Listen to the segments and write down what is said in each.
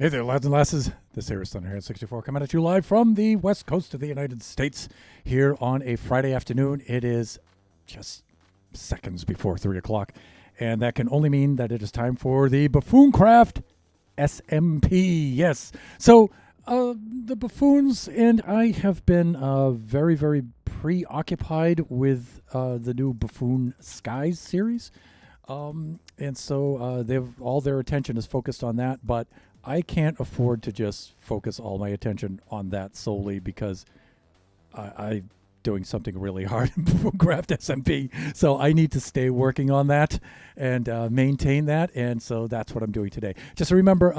Hey there, lads and lasses. This here is Thunderhand 64 coming at you live from the west coast of the United States here on a Friday afternoon. It is just seconds before 3 o'clock, and that can only mean that it is time for the Buffooncraft SMP. Yes. So, the buffoons and I have been very, very preoccupied with the new Buffoon Skies series. And so they've all their attention is focused on that, but I can't afford to just focus all my attention on that solely because I'm doing something really hard in Buffooncraft SMP. So I need to stay working on that and maintain that. And so that's what I'm doing today. Just remember,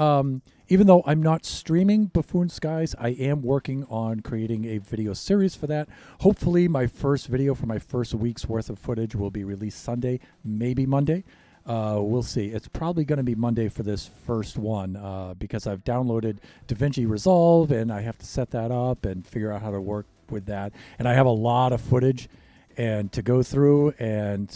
even though I'm not streaming Buffoon Skies, I am working on creating a video series for that. Hopefully my first video for my first week's worth of footage will be released Sunday, maybe Monday. We'll see. It's probably going to be Monday for this first one because I've downloaded DaVinci Resolve and I have to set that up and figure out how to work with that. And I have a lot of footage and to go through and,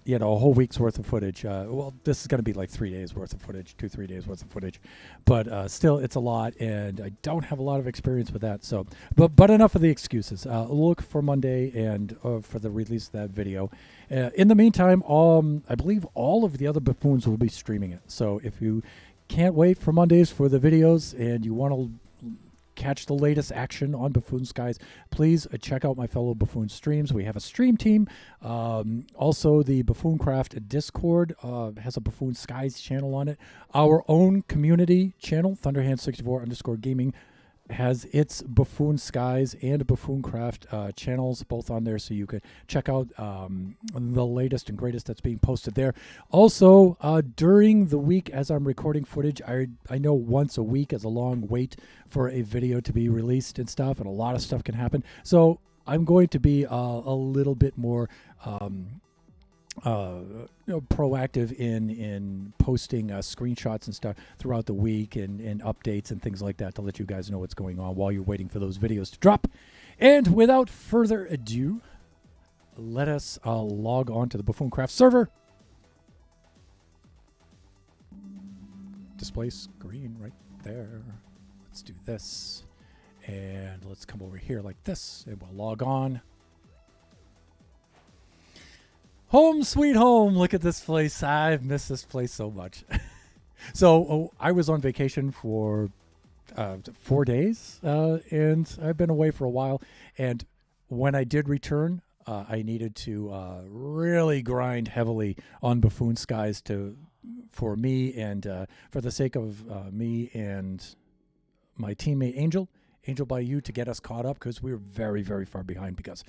you know, a whole week's worth of footage. Well, this is going to be like 3 days worth of footage, 3 days worth of footage. But still, it's a lot and I don't have a lot of experience with that. So, but enough of the excuses. Look for Monday and for the release of that video. In the meantime, I believe all of the other buffoons will be streaming it. So if you can't wait for Mondays for the videos and you want to catch the latest action on Buffoon Skies, please check out my fellow Buffoon streams. We have a stream team. Also, the Buffooncraft Discord has a Buffoon Skies channel on it. Our own community channel, Thunderhand64_gaming, has its Buffoon Skies and Buffooncraft channels both on there, so you could check out the latest and greatest that's being posted there. Also, during the week as I'm recording footage, I know once a week is a long wait for a video to be released and stuff, and a lot of stuff can happen. So I'm going to be a little bit more proactive in posting screenshots and stuff throughout the week and updates and things like that to let you guys know what's going on while you're waiting for those videos to drop. And without further ado, let us log on to the Buffooncraft server. Display screen right there. Let's do this. And let's come over here like this and we'll log on. Home sweet home. Look at this place. I've missed this place so much. So I was on vacation for 4 days and I've been away for a while. And when I did return, I needed to really grind heavily on Buffoon Skies for me and for the sake of me and my teammate Angel by You, to get us caught up because we were very, very far behind because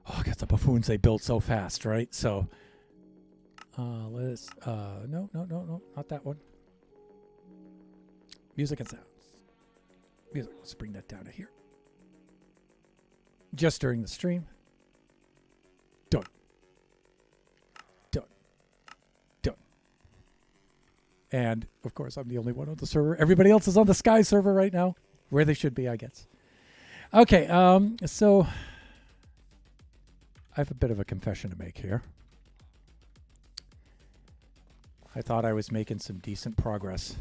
I got the buffoons they built so fast, right? So, let's, no, not that one. Music and sounds. Music, let's bring that down to here. Just during the stream. Done. And, of course, I'm the only one on the server. Everybody else is on the Sky server right now, where they should be, I guess. Okay, so I have a bit of a confession to make here. I thought I was making some decent progress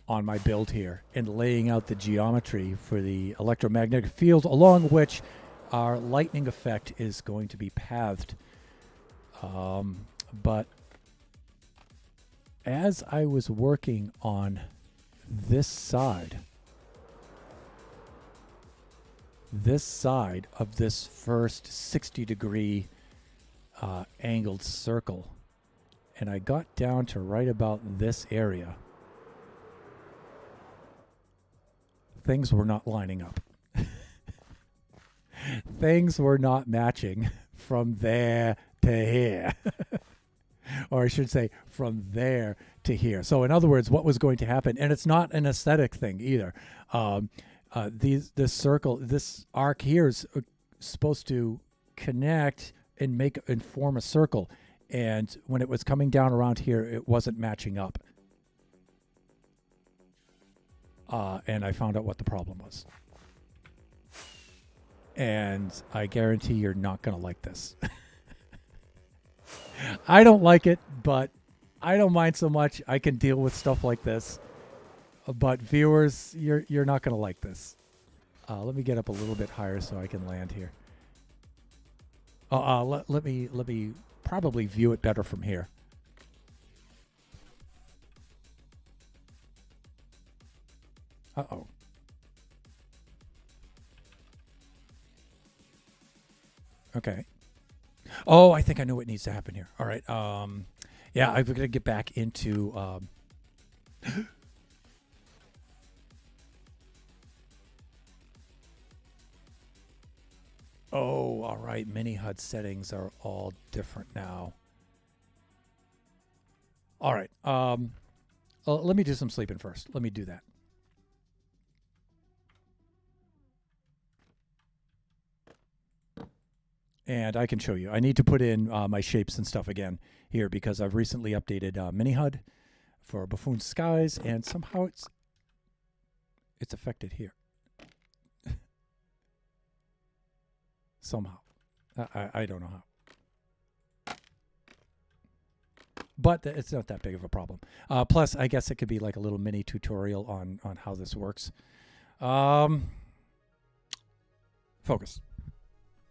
on my build here and laying out the geometry for the electromagnetic field along which our lightning effect is going to be pathed. But as I was working on this side of this first 60-degree angled circle, and I got down to right about this area, things were not lining up. Things were not matching from there to here. Or I should say from there to here. So in other words, what was going to happen, and it's not an aesthetic thing either. This circle, this arc here is supposed to connect and form a circle. And when it was coming down around here, it wasn't matching up. And I found out what the problem was. And I guarantee you're not going to like this. I don't like it, but I don't mind so much. I can deal with stuff like this. But viewers, you're not going to like this. Let me get up a little bit higher so I can land here. Let me probably view it better from here. Uh-oh. Okay. Oh, I think I know what needs to happen here. All right. Yeah, I'm gonna get back into. Oh, all right. Mini HUD settings are all different now. All right. Let me do some sleeping first. Let me do that. And I can show you. I need to put in my shapes and stuff again here because I've recently updated Mini HUD for Buffoon Skies, and somehow it's affected here. Somehow. I don't know how. But it's not that big of a problem. Plus, I guess it could be like a little mini tutorial on how this works. Focus.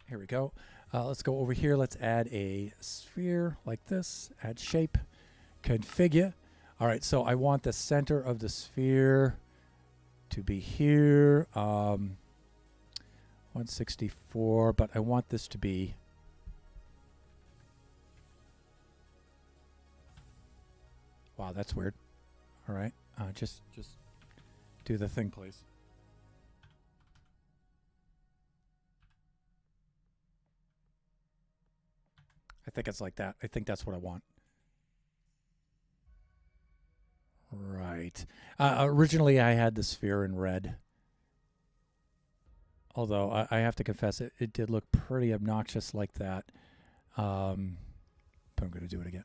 Here we go. Let's go over here. Let's add a sphere like this. Add shape. Configure. All right, so I want the center of the sphere to be here. 164, but I want this to be... Wow, that's weird. All right, just do the thing, please. I think it's like that. I think that's what I want. Right. Originally, I had the sphere in red. Although, I have to confess, it did look pretty obnoxious like that. But I'm going to do it again.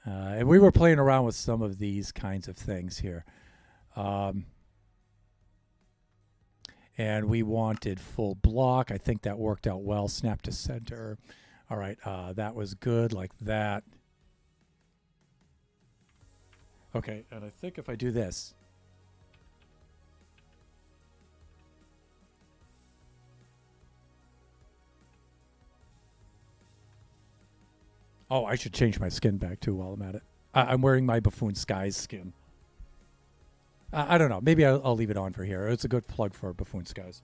And we were playing around with some of these kinds of things here. And we wanted full block. I think that worked out well. Snap to center. All right, that was good like that. Okay, and I think if I do this. Oh, I should change my skin back too while I'm at it. I'm wearing my Buffoon Skies skin. I don't know. Maybe I'll leave it on for here. It's a good plug for Buffoon Skies.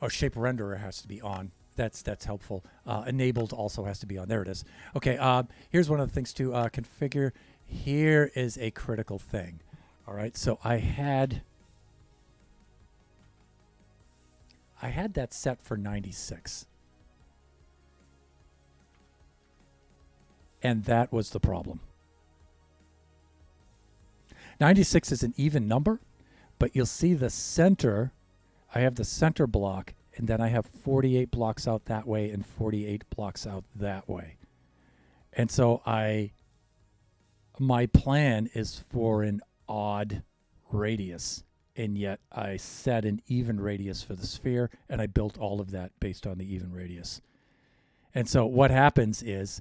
Oh, shape renderer has to be on. That's helpful. Enabled also has to be on. There it is. Okay, here's one of the things to configure. Here is a critical thing. All right, so I had that set for 96. And that was the problem. 96 is an even number, but you'll see the center. I have the center block, and then I have 48 blocks out that way and 48 blocks out that way. And so my plan is for an odd radius, and yet I set an even radius for the sphere, and I built all of that based on the even radius. And so what happens is,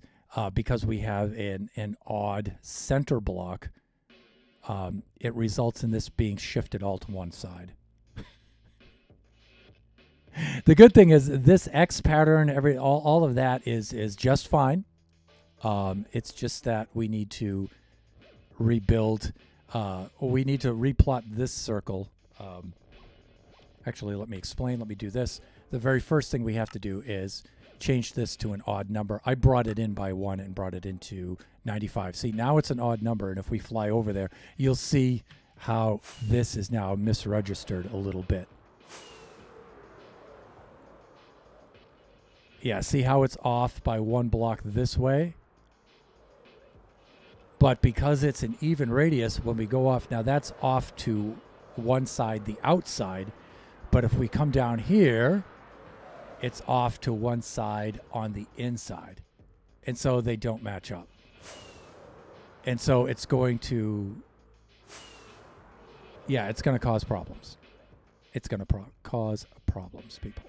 because we have an odd center block, it results in this being shifted all to one side. The good thing is this X pattern, all of that is just fine. It's just that we need to rebuild. We need to replot this circle. Actually, let me explain. Let me do this. The very first thing we have to do is change this to an odd number. I brought it in by 1 and brought it into 95. See, now it's an odd number, and if we fly over there, you'll see how this is now misregistered a little bit. Yeah, see how it's off by 1 block this way? But because it's an even radius, when we go off, now that's off to one side, the outside. But if we come down here, it's off to one side on the inside. And so they don't match up. And so it's going to, yeah, it's going to cause problems. It's going to cause problems, people.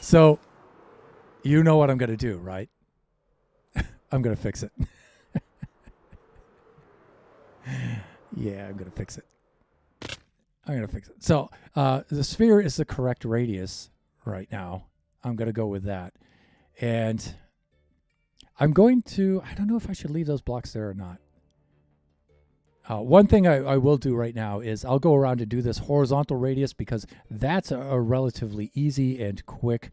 So you know what I'm going to do, right? I'm going to fix it. Yeah, I'm going to fix it. So the sphere is the correct radius right now. I'm going to go with that. And I'm going to, I don't know if I should leave those blocks there or not. One thing I will do right now is I'll go around and do this horizontal radius because that's a relatively easy and quick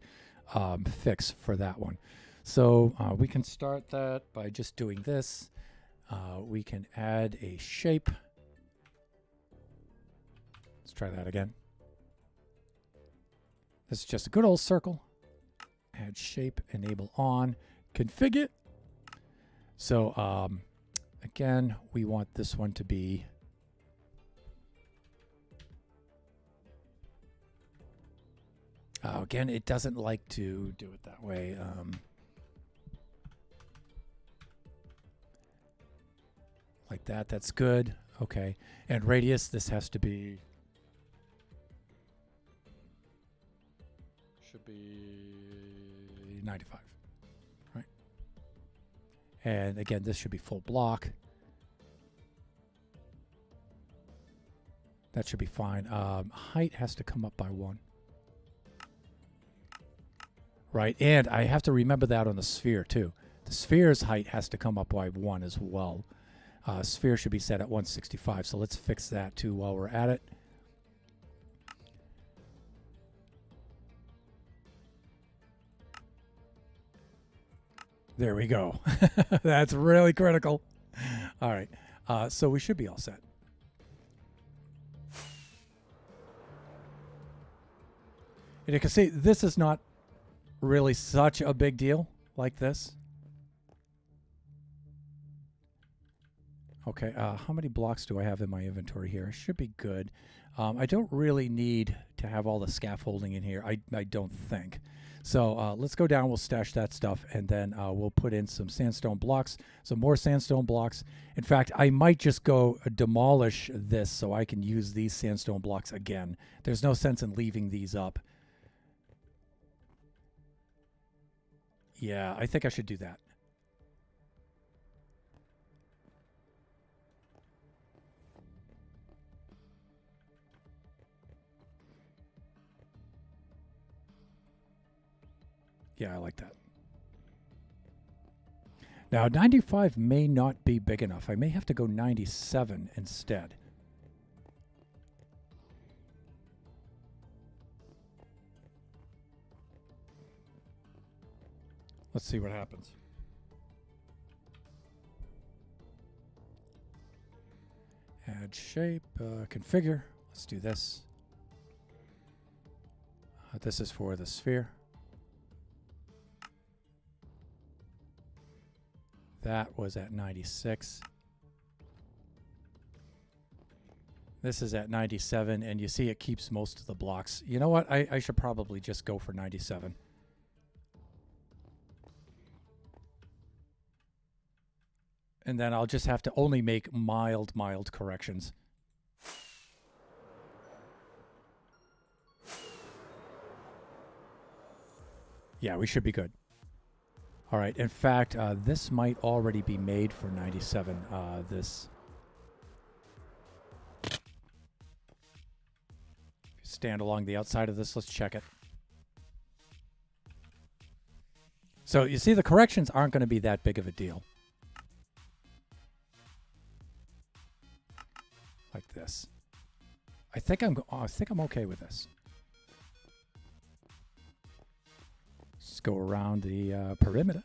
fix for that one. So we can start that by just doing this. We can add a shape. Let's try that again. This is just a good old circle. Add shape, enable on, configure. So again, we want this one to be again, it doesn't like to do it that way. Like that, that's good. Okay. And radius, this has to be, should be 95, right? And again, this should be full block. That should be fine. Height has to come up by 1. Right, and I have to remember that on the sphere too. The sphere's height has to come up by 1 as well. Sphere should be set at 165, so let's fix that too while we're at it. There we go. That's really critical. All right, so we should be all set. And you can see this is not really such a big deal like this. Okay, how many blocks do I have in my inventory here? It should be good. I don't really need to have all the scaffolding in here, I don't think. So let's go down, we'll stash that stuff, and then we'll put in some sandstone blocks, some more sandstone blocks. In fact, I might just go demolish this so I can use these sandstone blocks again. There's no sense in leaving these up. Yeah, I think I should do that. Yeah, I like that. Now, 95 may not be big enough. I may have to go 97 instead. Let's see what happens. Add shape, configure. Let's do this. This is for the sphere. That was at 96. This is at 97, and you see it keeps most of the blocks. You know what? I should probably just go for 97. And then I'll just have to only make mild corrections. Yeah, we should be good. All right. In fact, this might already be made for 97. This. Stand along the outside of this. Let's check it. So you see the corrections aren't going to be that big of a deal. Like this. I think I'm okay with this. Let's go around the perimeter.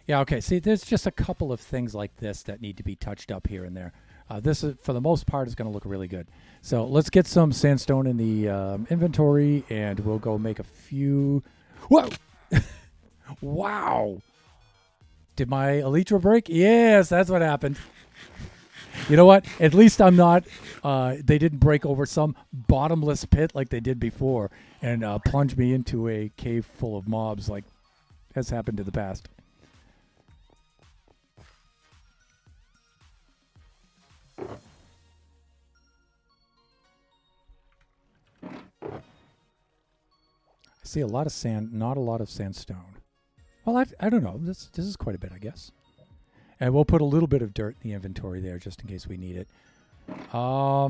Yeah, okay. See, there's just a couple of things like this that need to be touched up here and there. This, is, for the most part, is going to look really good. So let's get some sandstone in the inventory, and we'll go make a few. Whoa! Wow! Did my elytra break? Yes, that's what happened. You know what? At least I'm not. They didn't break over some bottomless pit like they did before and plunge me into a cave full of mobs like has happened in the past. I see a lot of sand, not a lot of sandstone. Well, I don't know. This is quite a bit, I guess. And we'll put a little bit of dirt in the inventory there just in case we need it. I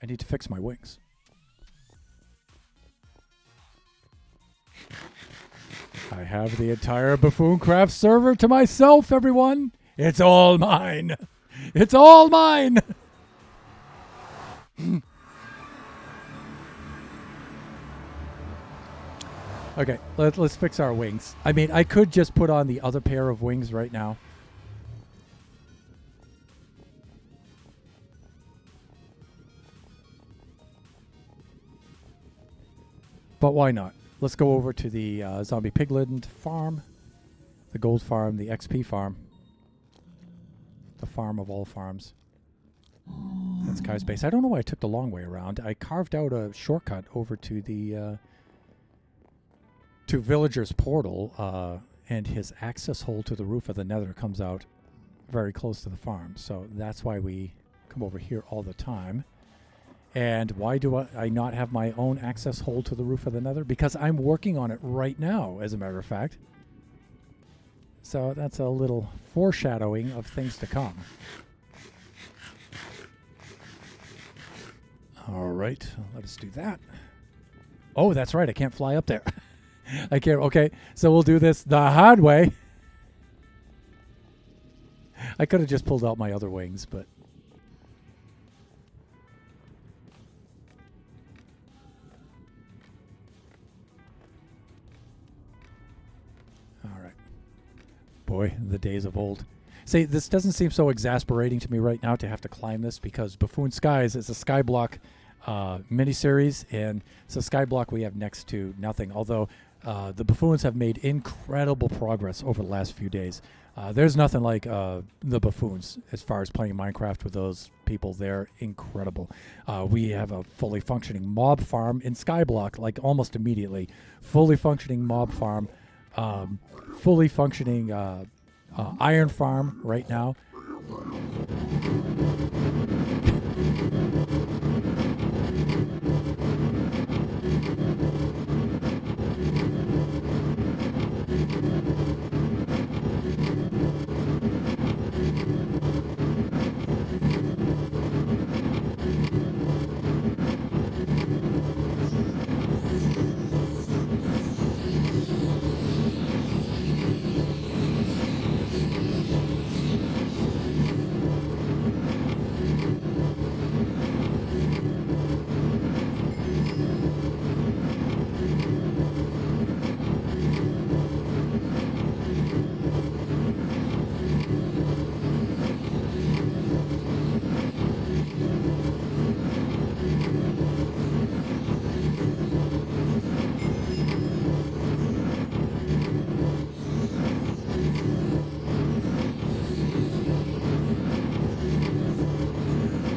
need to fix my wings. I have the entire Buffooncraft server to myself, everyone. It's all mine. It's all mine. Okay, let's fix our wings. I mean, I could just put on the other pair of wings right now. But why not? Let's go over to the Zombie Pigland farm, the gold farm, the XP farm, the farm of all farms. That's Kai's base. I don't know why I took the long way around. I carved out a shortcut over to the to Villager's portal, and his access hole to the roof of the Nether comes out very close to the farm. So that's why we come over here all the time. And why do I not have my own access hole to the roof of the Nether? Because I'm working on it right now, as a matter of fact. So that's a little foreshadowing of things to come. All right, let us do that. Oh, that's right, I can't fly up there. I can't. Okay, so we'll do this the hard way. I could have just pulled out my other wings, but... All right. Boy, the days of old. See, this doesn't seem so exasperating to me right now to have to climb this because Buffoon Skies is a Skyblock miniseries, and it's a Skyblock we have next to nothing, although the Buffoons have made incredible progress over the last few days. There's nothing like the Buffoons as far as playing Minecraft with those people. They're incredible. We have a fully functioning mob farm in Skyblock, like almost immediately. Fully functioning mob farm, fully functioning iron farm right now.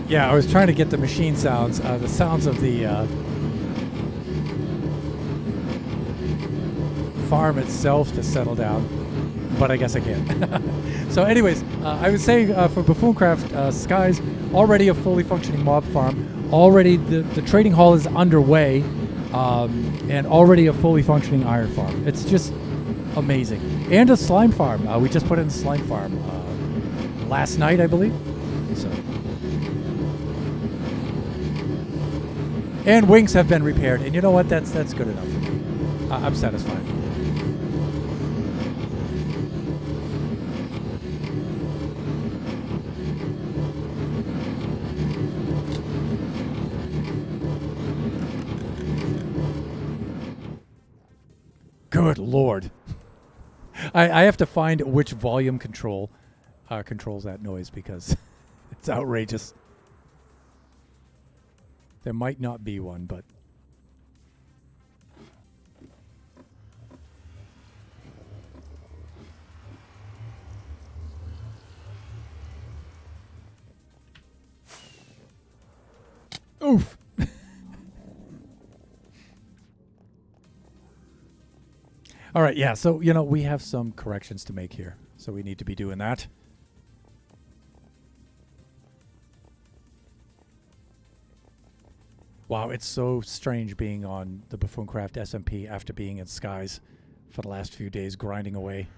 Yeah, I was trying to get the machine sounds, the sounds of the farm itself to settle down, but I guess I can't. So anyways, I would say for Buffooncraft Skies, already a fully functioning mob farm, already the trading hall is underway, and already a fully functioning iron farm. It's just amazing. And a slime farm. We just put in a slime farm last night, I believe. So. And wings have been repaired, and you know what? That's good enough for me. I'm satisfied. Good Lord. I have to find which volume control controls that noise because it's outrageous. There might not be one, but... Oof! All right, yeah, so, you know, we have some corrections to make here, so we need to be doing that. Wow, it's so strange being on the Buffooncraft SMP after being in Skies. for the last few days, grinding away.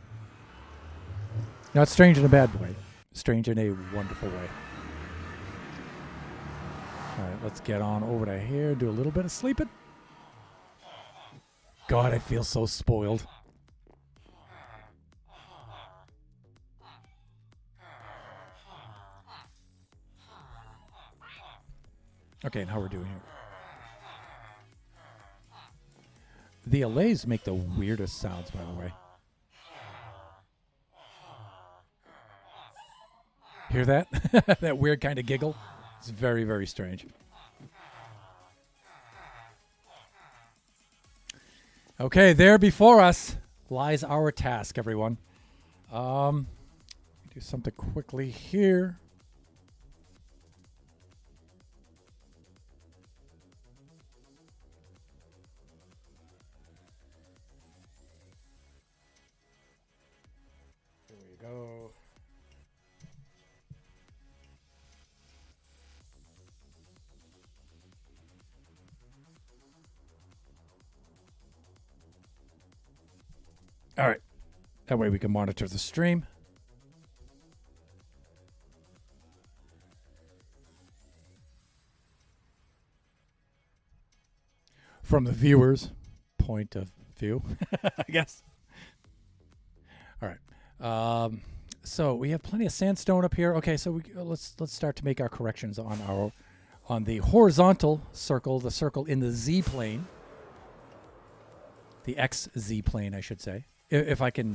Not strange in a bad way. Strange in a wonderful way. All right, let's get on over to here. Do a little bit of sleeping. God, I feel so spoiled. Okay, and how we're doing here. The allays make the weirdest sounds, by the way. Hear that? That weird kind of giggle? It's very, very strange. Okay, there before us lies our task, everyone. Do something quickly here. Here we go. All right. That way we can monitor the stream. From the viewer's point of view, I guess. All right. So we have plenty of sandstone up here. Okay, so let's start to make our corrections on the horizontal circle, the circle in the Z plane, the XZ plane, I should say. If I can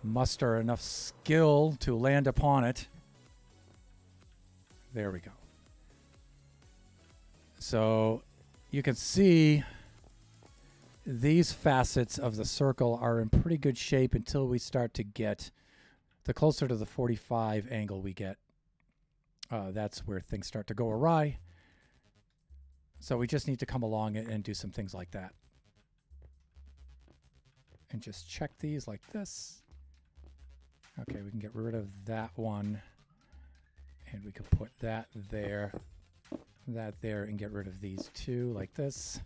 muster enough skill to land upon it. There we go. So you can see these facets of the circle are in pretty good shape until we start to get the closer to the 45 angle we get. That's where things start to go awry. So we just need to come along and do some things like that. And just check these like this. Okay, we can get rid of that one. And we can put that there, and get rid of these two like this.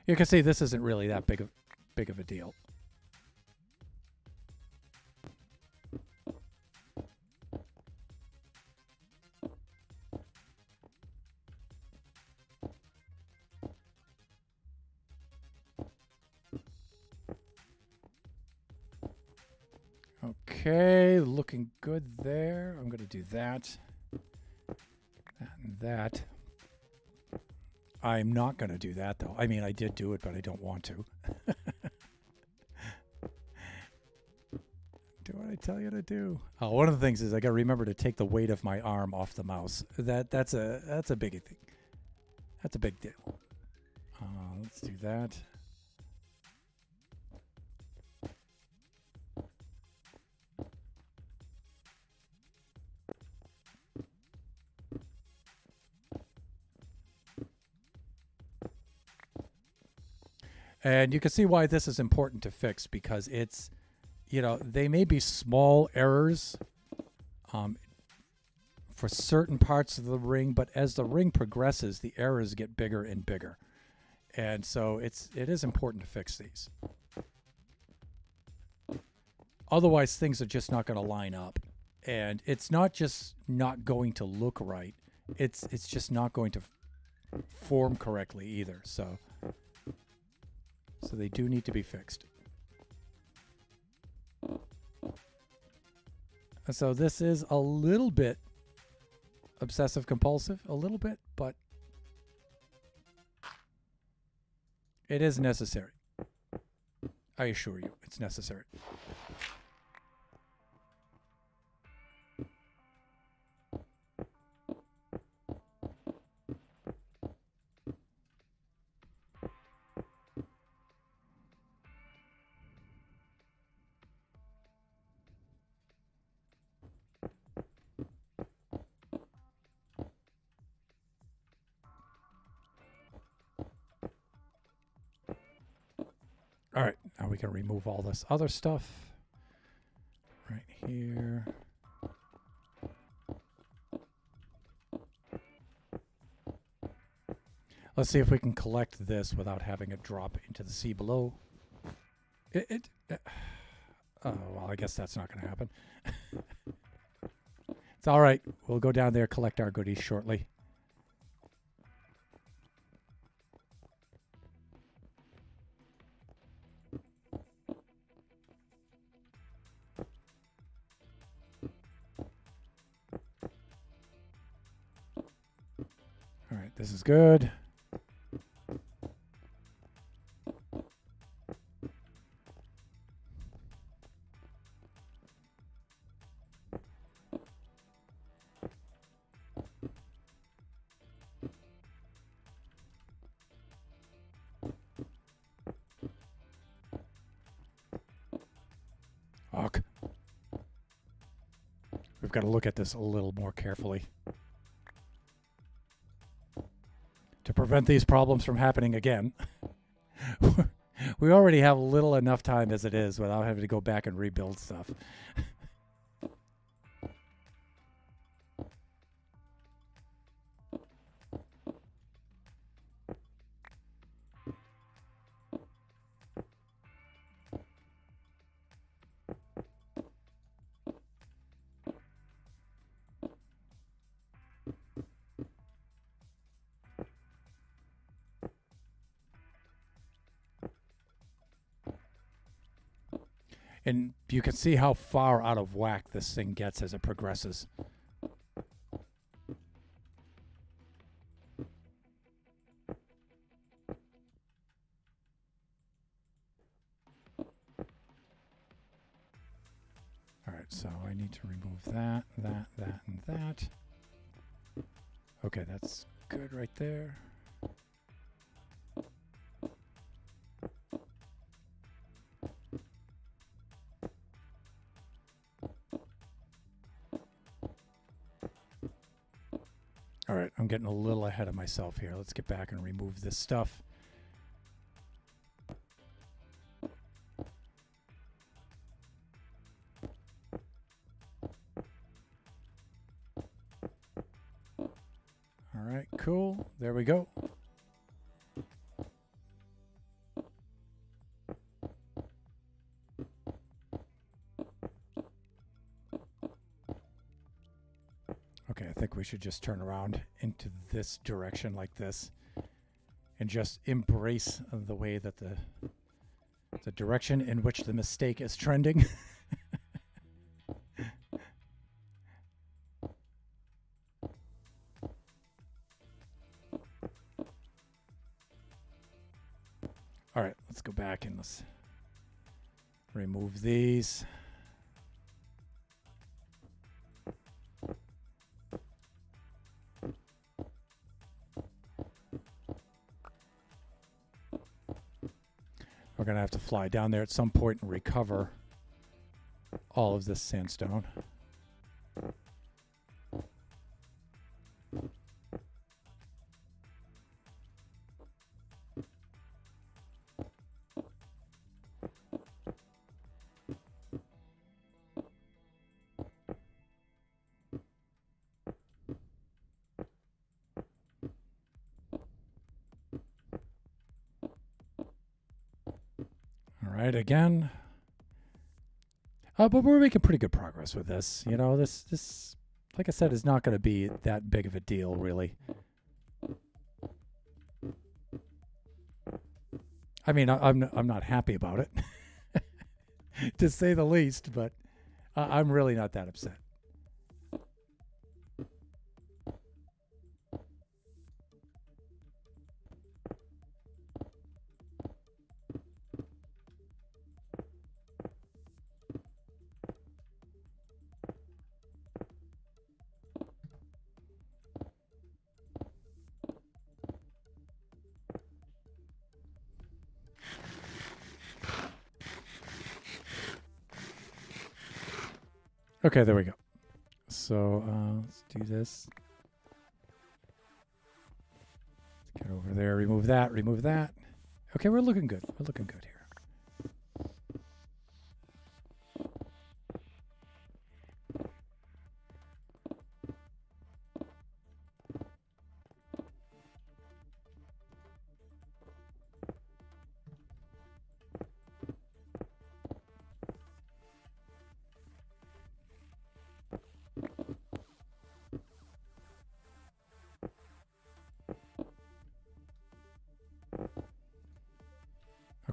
You can see this isn't really that big of a deal. Okay, looking good there. I'm going to do that. That and that. I'm not going to do that, though. I mean, I did do it, but I don't want to. Do what I tell you to do. Oh, one of the things is I got to remember to take the weight of my arm off the mouse. That's a big thing. That's a big deal. Let's do that. And you can see why this is important to fix, because it's, you know, they may be small errors for certain parts of the ring, but as the ring progresses, the errors get bigger and bigger. And so it is important to fix these. Otherwise, things are just not going to line up. And it's not just not going to look right. It's just not going to form correctly either. So they do need to be fixed. So this is a little bit obsessive compulsive, a little bit, but it is necessary. I assure you, it's necessary. All right, now we can remove all this other stuff right here. Let's see if we can collect this without having it drop into the sea below. Oh, well, I guess that's not going to happen. It's all right. We'll go down there, collect our goodies shortly. All right, this is good. Ugh. We've got to look at this a little more carefully to prevent these problems from happening again. We already have little enough time as it is without having to go back and rebuild stuff. And you can see how far out of whack this thing gets as it progresses. All right, so I need to remove that, and that. Okay, that's good right there. All right, I'm getting a little ahead of myself here. Let's get back and remove this stuff. All right, cool. There we go. Okay, I think we should just turn around into this direction like this and just embrace the way that the direction in which the mistake is trending. All right, let's go back and let's remove these. We're going to have to fly down there at some point and recover all of this sandstone. Right, again. But we're making pretty good progress with this. You know, this, like I said, is not going to be that big of a deal, really. I mean, I'm not happy about it, to say the least, but I'm really not that upset. Okay, there we go. So let's do this. Let's get over there, remove that, remove that. Okay, we're looking good. We're looking good here.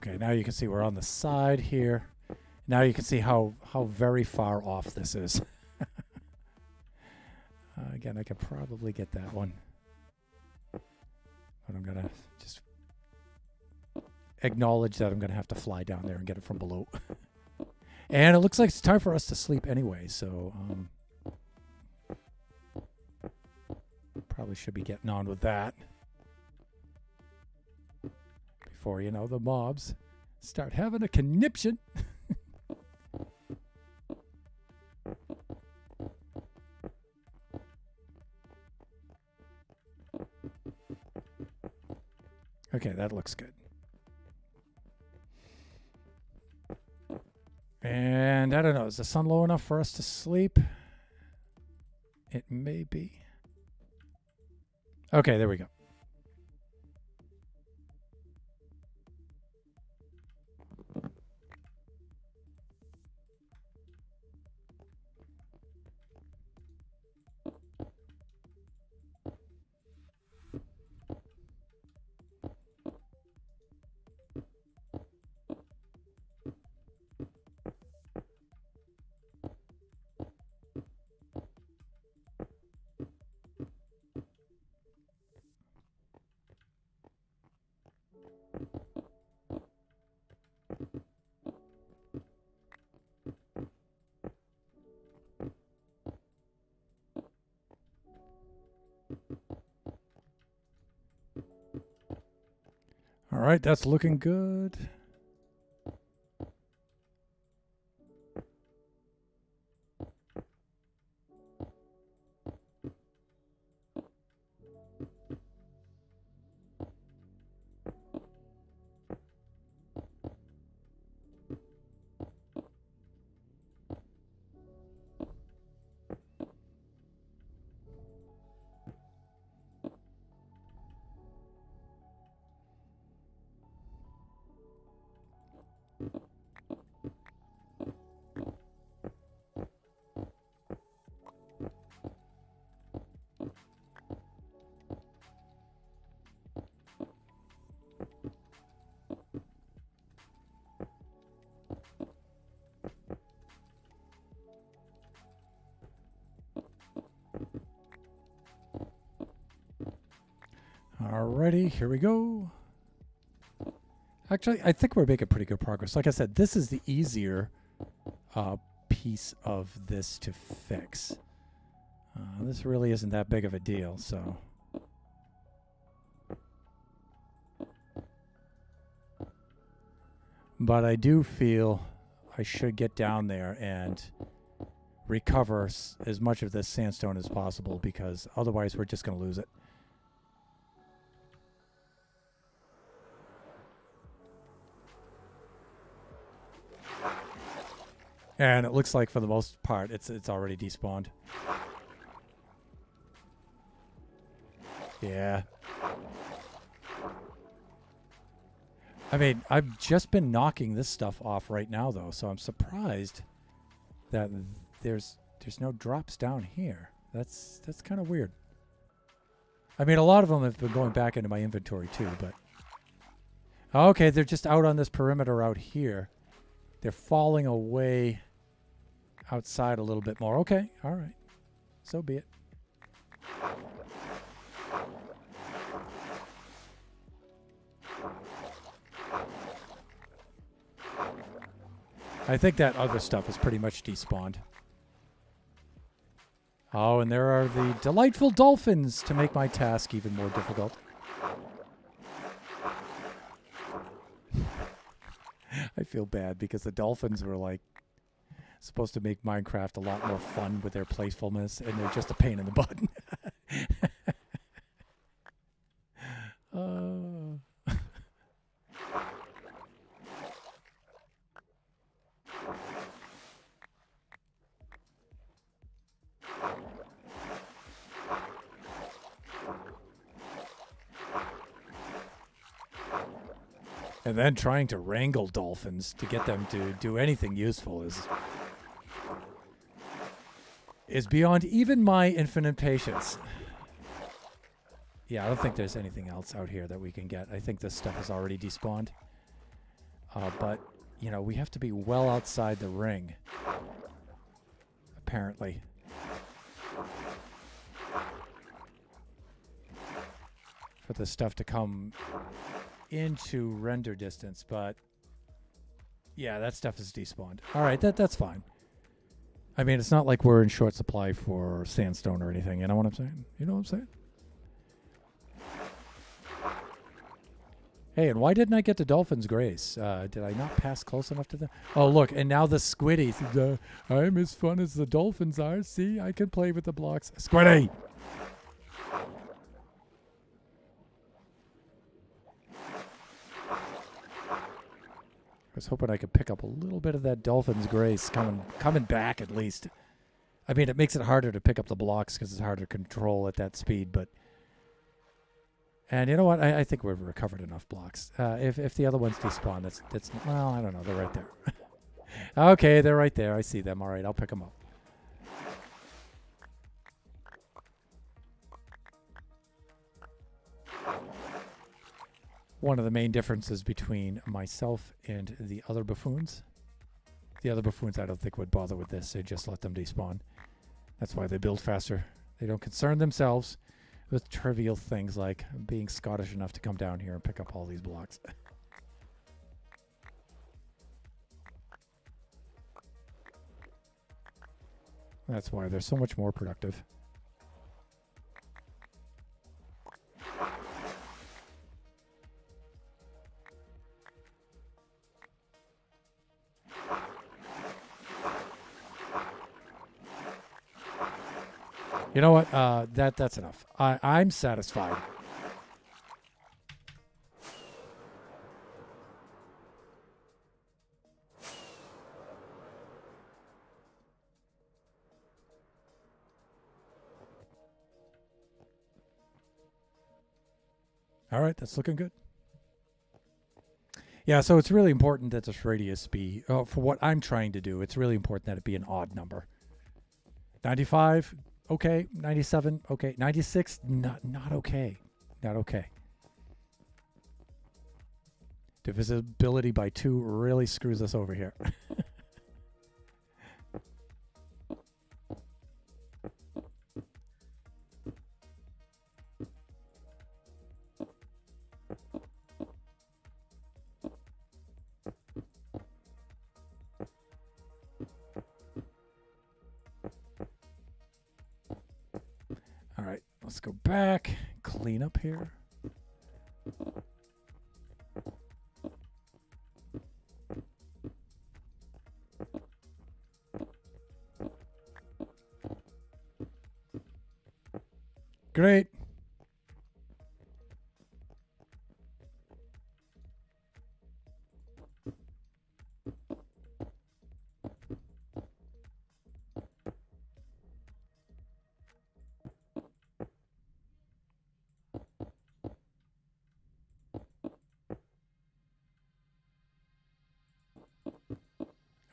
Okay, now you can see we're on the side here. Now you can see how very far off this is. Again, I could probably get that one. But I'm going to just acknowledge that I'm going to have to fly down there and get it from below. And it looks like it's time for us to sleep anyway, so probably should be getting on with that before, you know, the mobs start having a conniption. Okay, that looks good. And I don't know, is the sun low enough for us to sleep? It may be. Okay, there we go. All right, that's looking good. Alrighty, here we go. Actually, I think we're making pretty good progress. Like I said, this is the easier piece of this to fix. This really isn't that big of a deal, so. But I do feel I should get down there and recover as much of this sandstone as possible, because otherwise we're just going to lose it. And it looks like for the most part it's already despawned. Yeah. I mean, I've just been knocking this stuff off right now though, so I'm surprised that there's no drops down here. That's kind of weird. I mean, a lot of them have been going back into my inventory too, but okay, they're just out on this perimeter out here. They're falling away outside a little bit more. Okay, all right. So be it. I think that other stuff is pretty much despawned. Oh, and there are the delightful dolphins to make my task even more difficult. I feel bad because the dolphins were like supposed to make Minecraft a lot more fun with their playfulness, and they're just a pain in the butt. And then trying to wrangle dolphins to get them to do anything useful is beyond even my infinite patience. Yeah, I don't think there's anything else out here that we can get. I think this stuff is already despawned. But, you know, we have to be well outside the ring, apparently. For the stuff to come into render distance, but yeah, that stuff is despawned. All right, that's fine. I mean, it's not like we're in short supply for sandstone or anything. You know what I'm saying? You know what I'm saying? Hey, and why didn't I get the Dolphins' grace? Did I not pass close enough to them? Oh, look, and now the Squiddy. I'm as fun as the Dolphins are. See, I can play with the blocks. Squiddy! I was hoping I could pick up a little bit of that Dolphins' grace coming back at least. I mean, it makes it harder to pick up the blocks because it's harder to control at that speed, but... And you know what? I think we've recovered enough blocks. If the other ones despawn, that's well, I don't know. They're right there. Okay, they're right there. I see them. All right, I'll pick them up. One of the main differences between myself and the other buffoons. The other buffoons I don't think would bother with this. They just let them despawn. That's why they build faster. They don't concern themselves with trivial things like being Scottish enough to come down here and pick up all these blocks. That's why they're so much more productive. You know what? That's enough. I'm satisfied. All right, that's looking good. Yeah, so it's really important that this radius be, for what I'm trying to do, it's really important that it be an odd number. 95, okay. 97, okay. 96, not okay. Not okay. Divisibility by 2 really screws us over here. All right, let's go back, clean up here. Great.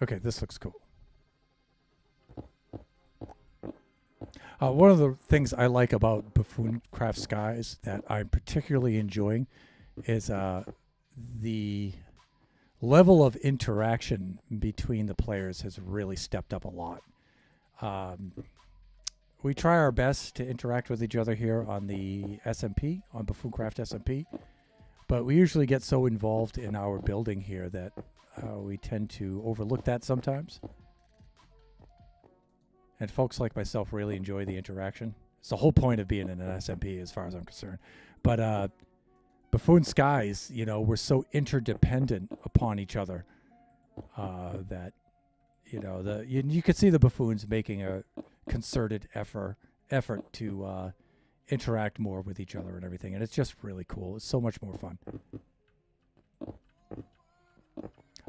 Okay, this looks cool. One of the things I like about Buffooncraft Skies that I'm particularly enjoying is the level of interaction between the players has really stepped up a lot. We try our best to interact with each other here on the SMP, on Buffooncraft SMP, but we usually get so involved in our building here that we tend to overlook that sometimes. And folks like myself really enjoy the interaction. It's the whole point of being in an SMP as far as I'm concerned. But Buffoon Skies, you know, we're so interdependent upon each other that, you know, you could see the buffoons making a concerted effort to interact more with each other and everything. And it's just really cool. It's so much more fun.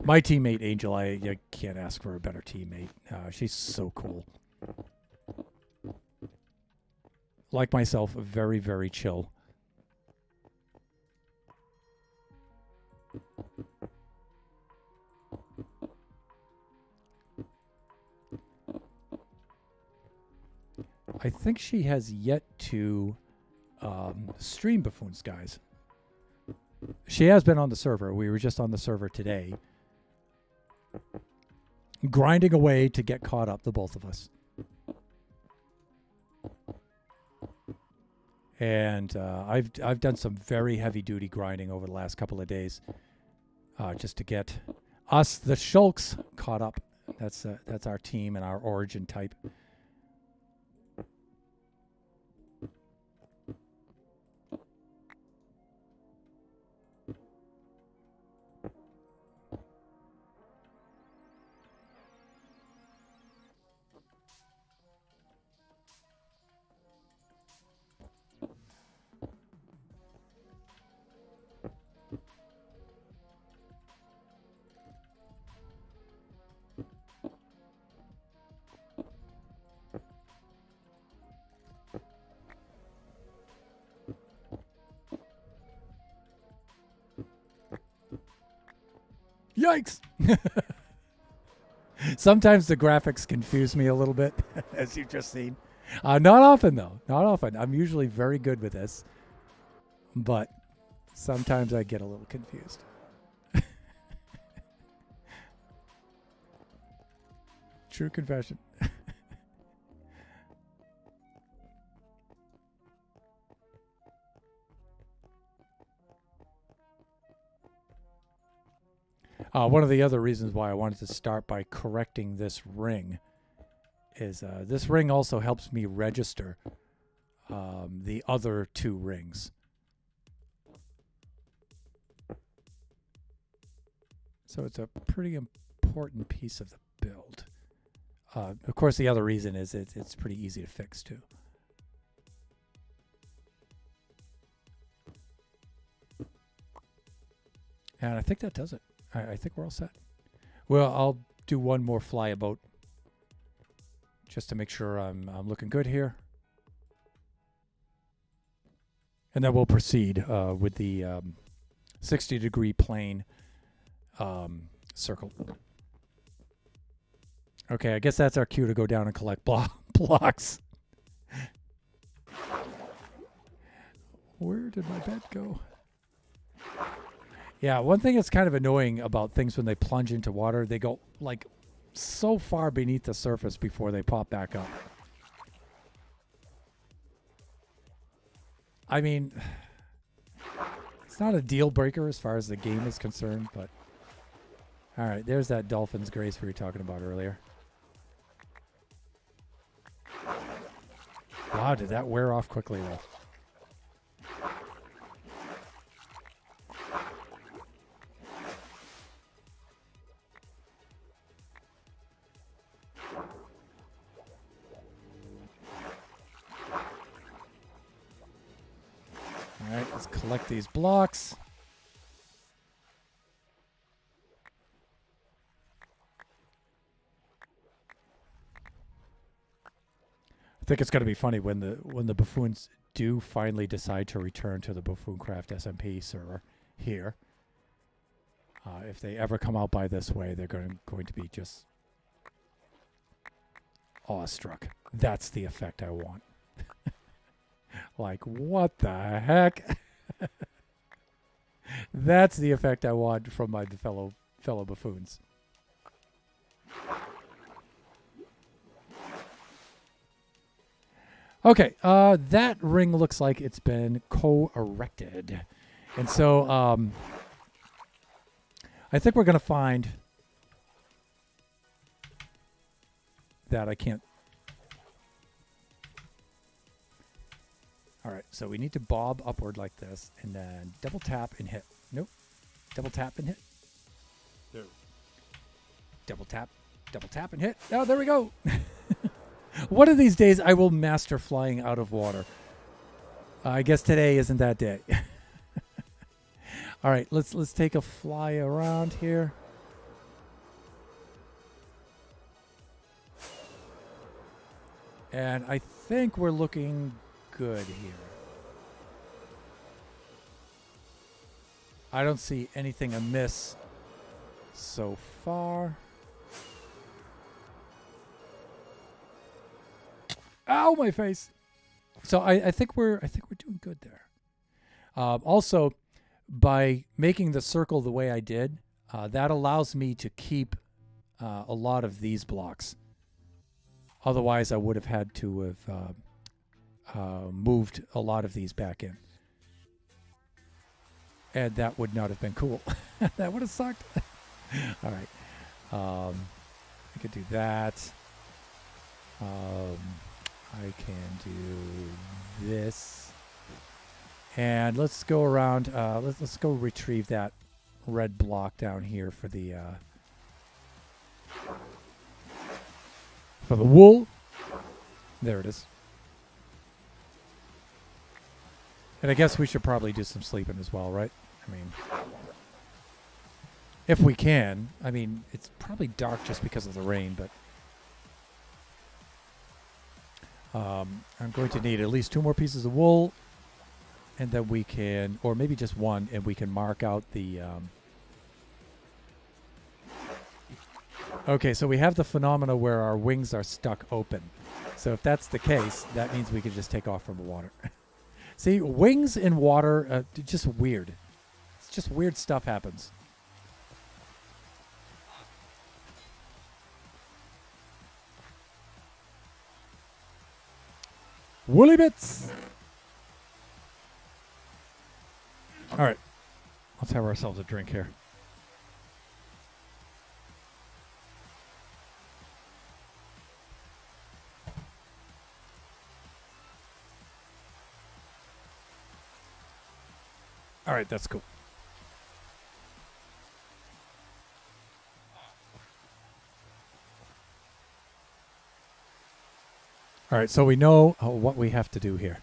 My teammate, Angel, I can't ask for a better teammate. She's so cool. Like myself, very, very chill. I think she has yet to stream Buffoon Skies. She has been on the server. We were just on the server today, grinding away to get caught up, the both of us. And I've done some very heavy duty grinding over the last couple of days, just to get us, the Shulks, caught up. That's our team and our origin type. Yikes! Sometimes the graphics confuse me a little bit, as you've just seen. Not often, though. Not often. I'm usually very good with this. But sometimes I get a little confused. True confession. One of the other reasons why I wanted to start by correcting this ring is this ring also helps me register the other two rings. So it's a pretty important piece of the build. Of course, the other reason is it's pretty easy to fix, too. And I think that does it. I think we're all set. Well, I'll do one more flyabout just to make sure I'm looking good here. And then we'll proceed with the 60-degree plane circle. Okay, I guess that's our cue to go down and collect blocks. Where did my bed go? Yeah, one thing that's kind of annoying about things when they plunge into water, they go like so far beneath the surface before they pop back up. I mean, it's not a deal breaker as far as the game is concerned, but all right, there's that dolphin's grace we were talking about earlier. Wow, did that wear off quickly though? All right, let's collect these blocks. I think it's going to be funny when the buffoons do finally decide to return to the Buffooncraft SMP server here. If they ever come out by this way, they're going to be just awestruck. That's the effect I want. Like, what the heck? That's the effect I want from my fellow buffoons. Okay, that ring looks like it's been co-erected. And so I think we're going to find that I can't. All right, so we need to bob upward like this and then double tap and hit. Nope. Double tap and hit. No. Double tap and hit. Oh, there we go. One of these days I will master flying out of water. I guess today isn't that day. All right, let's take a fly around here. And I think we're looking good here. I don't see anything amiss so far. Ow, my face. So I think we're doing good there. Also, by making the circle the way I did, that allows me to keep a lot of these blocks. Otherwise, I would have had to have moved a lot of these back in. And that would not have been cool. That would have sucked. All right. I could do that. I can do this. And let's go around. Let's go retrieve that red block down here for the wool. There it is. And I guess we should probably do some sleeping as well, right? I mean, if we can. I mean, it's probably dark just because of the rain, but I'm going to need at least 2 more pieces of wool, and then we can, or maybe just 1, and we can mark out the okay, so we have the phenomena where our wings are stuck open. So if that's the case, that means we can just take off from the water. See, wings in water, just weird. It's just weird stuff happens. Woolly bits! All right, let's have ourselves a drink here. All right, that's cool. All right, so we know what we have to do here.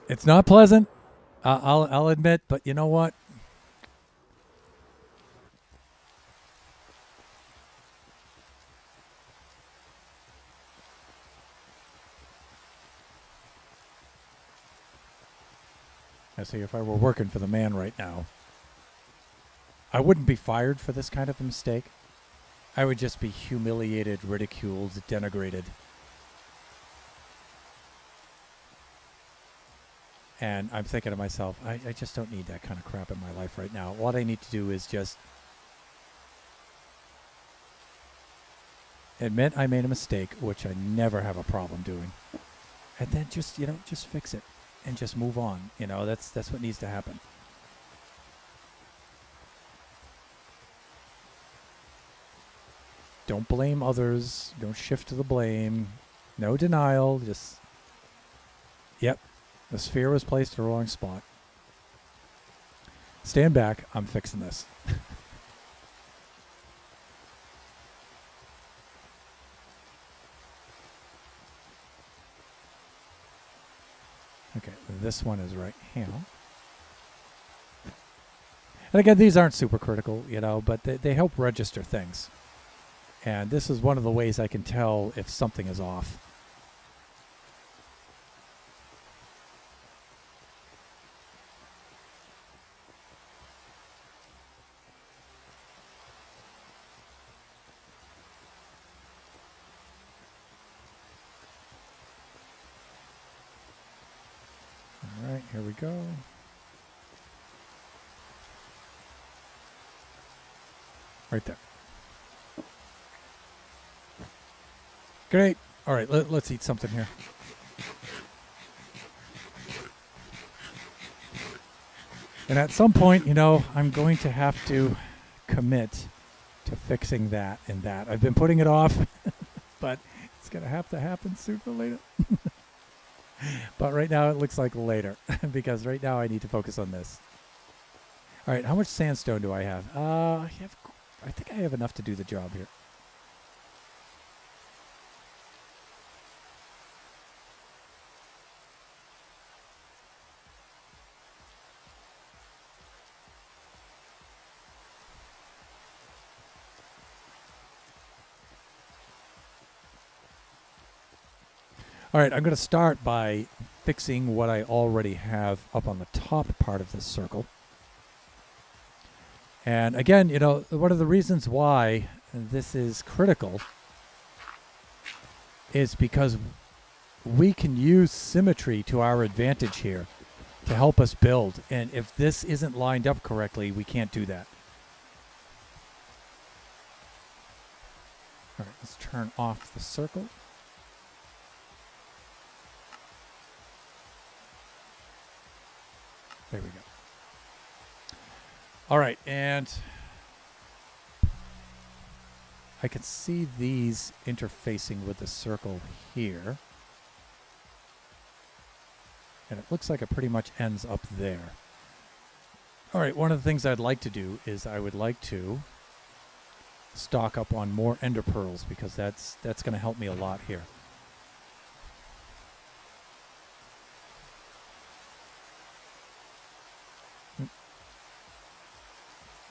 It's not pleasant, I'll admit, but you know what? I see, if I were working for the man right now, I wouldn't be fired for this kind of a mistake. I would just be humiliated, ridiculed, denigrated. And I'm thinking to myself, I just don't need that kind of crap in my life right now. What I need to do is just admit I made a mistake, which I never have a problem doing. And then just, just fix it and just move on. That's what needs to happen. Don't blame others. Don't shift to the blame. No denial. Just, yep. The sphere was placed in the wrong spot. Stand back. I'm fixing this. Okay, this one is right here. And again, these aren't super critical, but they help register things. And this is one of the ways I can tell if something is off. All right, here we go. Right there. Great. All right, let's eat something here. And at some point, I'm going to have to commit to fixing that and that. I've been putting it off, but it's going to have to happen sooner or later. But right now it looks like later because right now I need to focus on this. All right, how much sandstone do I have? I think I have enough to do the job here. All right, I'm going to start by fixing what I already have up on the top part of this circle. And again, one of the reasons why this is critical is because we can use symmetry to our advantage here to help us build. And if this isn't lined up correctly, we can't do that. All right, let's turn off the circle. There we go. All right, and I can see these interfacing with the circle here. And it looks like it pretty much ends up there. All right, one of the things I'd like to do is I would like to stock up on more ender pearls because that's going to help me a lot here.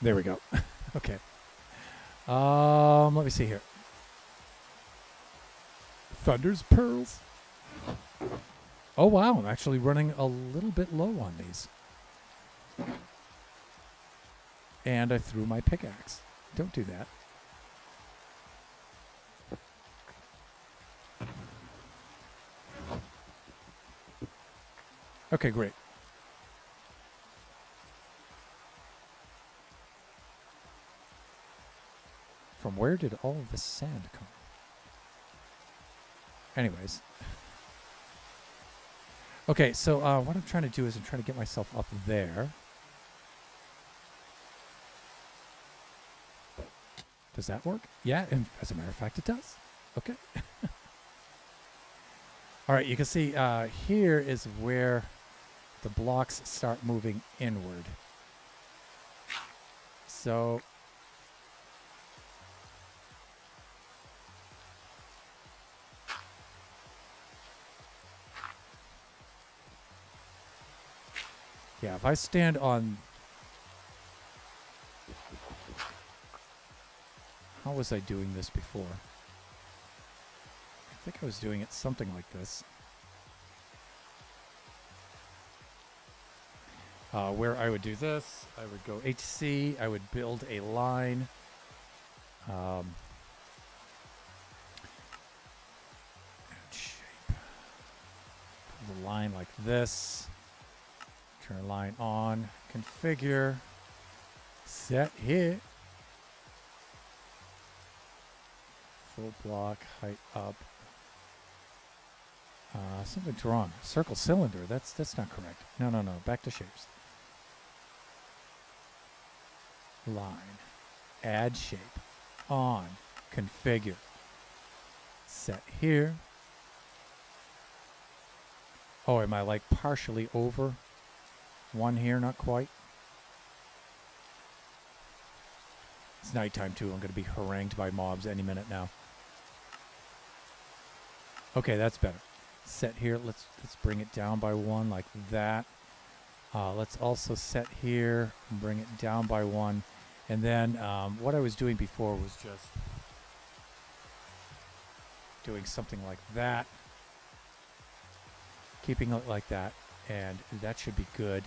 There we go. Okay. Let me see here. Thunder's pearls. Oh wow, I'm actually running a little bit low on these. And I threw my pickaxe. Don't do that. Okay, great. From where did all of this sand come? Anyways. Okay, so what I'm trying to do is I'm trying to get myself up there. Does that work? Yeah, and as a matter of fact, it does. Okay. All right, you can see here is where the blocks start moving inward. So yeah, if I stand on... How was I doing this before? I think I was doing it something like this. Where I would do this, I would go HC, I would build a line. Shape. Build a line like this. Turn line on, configure, set here. Full block, height up. Something's wrong. Circle cylinder, that's not correct. No, back to shapes. Line, add shape, on, configure, set here. Oh, am I like partially over one here? Not quite. It's nighttime too. I'm going to be harangued by mobs any minute now. Okay, that's better. Set here. Let's bring it down by one like that. Let's also set here and bring it down by one. And then what I was doing before was just doing something like that. Keeping it like that. And that should be good.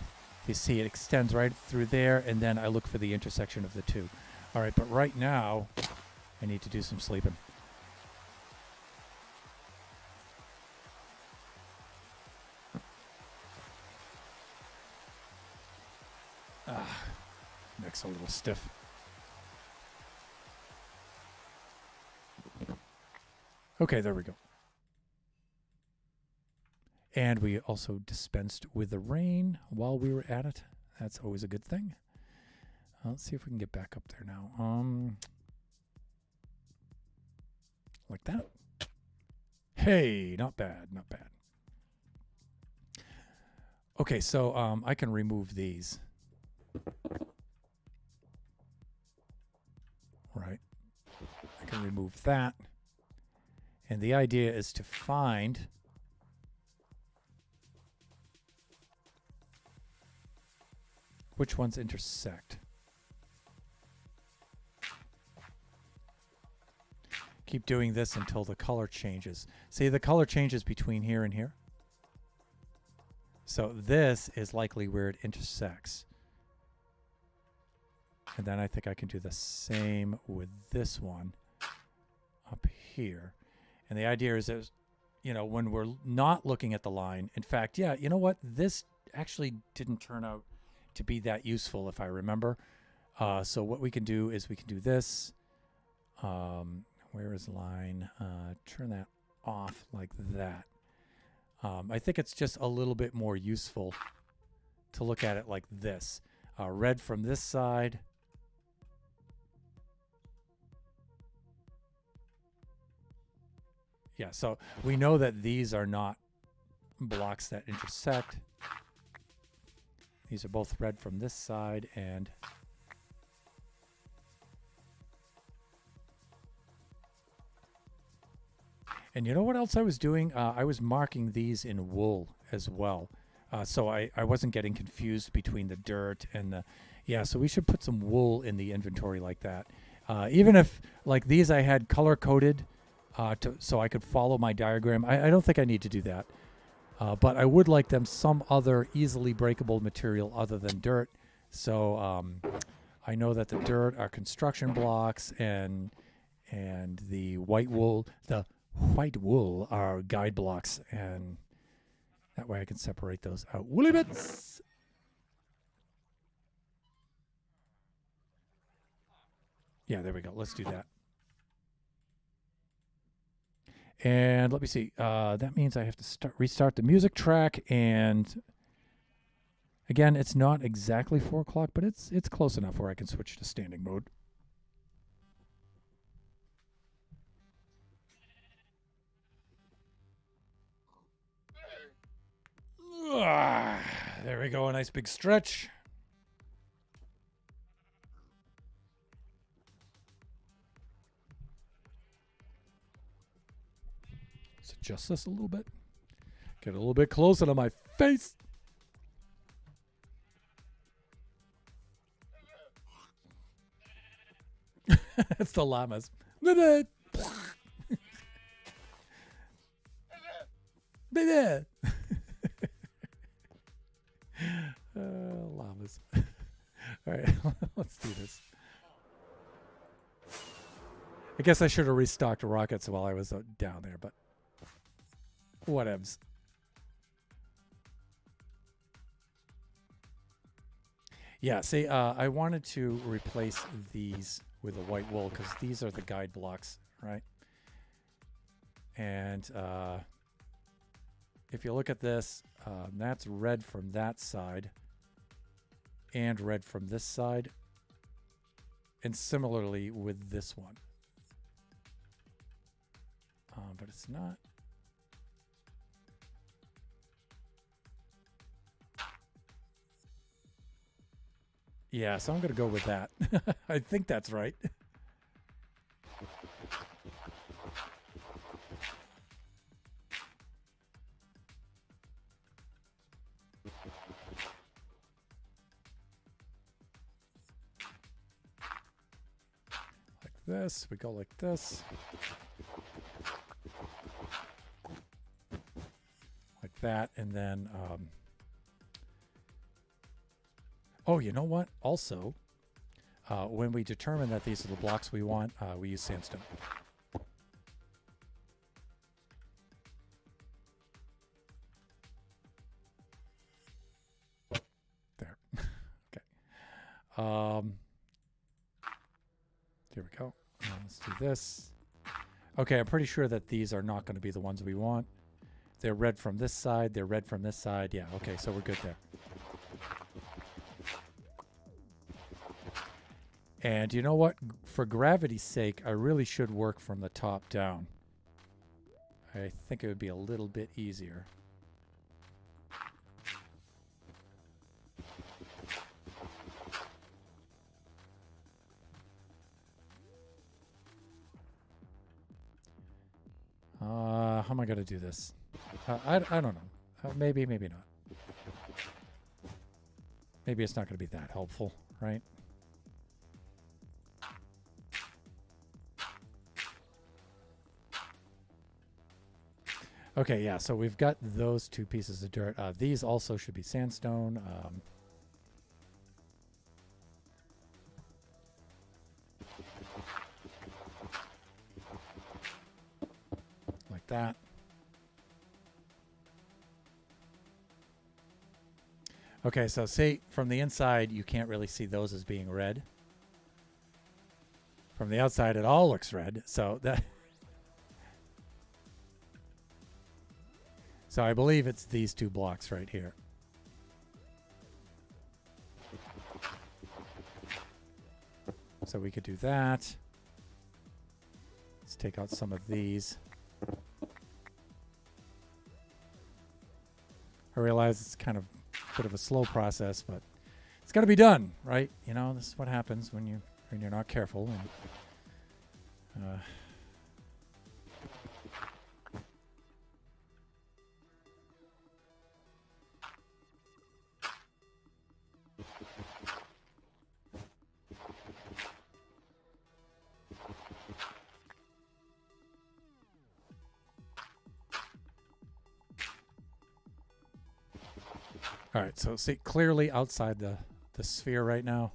You see it extends right through there, and then I look for the intersection of the two. All right, but right now, I need to do some sleeping. Neck's a little stiff. Okay, there we go. And we also dispensed with the rain while we were at it. That's always a good thing. Let's see if we can get back up there now. Like that. Hey, not bad, not bad. Okay, so I can remove these. Right. I can remove that. And the idea is to find which ones intersect. Keep doing this until the color changes. See, the color changes between here and here. So this is likely where it intersects. And then I think I can do the same with this one up here. And the idea is that you know, when we're not looking at the line. In fact, yeah, you know what? This actually didn't turn out to be that useful, if I remember. So what we can do is we can do this. Where is line? Turn that off like that. I think it's just a little bit more useful to look at it like this. Red from this side. Yeah, so we know that these are not blocks that intersect. These are both red from this side, and you know what else I was doing? I was marking these in wool as well. So I wasn't getting confused between the dirt and the... Yeah, so we should put some wool in the inventory like that. Even if, like these, I had color-coded so I could follow my diagram. I don't think I need to do that. But I would like them some other easily breakable material other than dirt. So I know that the dirt are construction blocks, and the white wool are guide blocks, and that way I can separate those out. Woolly bits! Yeah, there we go. Let's do that. And let me see. That means I have to restart the music track. And again, it's not exactly 4 o'clock, but it's close enough where I can switch to standing mode. There we go. A nice big stretch. Let's adjust this a little bit. Get a little bit closer to my face. It's the llamas. Llamas. All right, let's do this. I guess I should have restocked rockets while I was down there, but whatevs. Yeah, see, I wanted to replace these with a white wool because these are the guide blocks, right? And if you look at this, that's red from that side and red from this side. And similarly with this one. But it's not. Yeah, so I'm going to go with that. I think that's right. Like this. We go like this. Like that. And then... oh, you know what? Also, when we determine that these are the blocks we want, we use sandstone. There. Okay. Here we go. Let's do this. Okay, I'm pretty sure that these are not going to be the ones we want. They're red from this side. They're red from this side. Yeah, okay, so we're good there. And you know what? For gravity's sake, I really should work from the top down. I think it would be a little bit easier. How am I going to do this? I don't know. Maybe not. Maybe it's not going to be that helpful, right? Okay, yeah, so we've got those two pieces of dirt. These also should be sandstone. Like that. Okay, so see, from the inside, you can't really see those as being red. From the outside, it all looks red. So that... So I believe it's these two blocks right here. So we could do that. Let's take out some of these. I realize it's kind of a bit of a slow process, but it's got to be done, right? You know, this is what happens when you're not careful. And, all right, so see, clearly outside the sphere right now.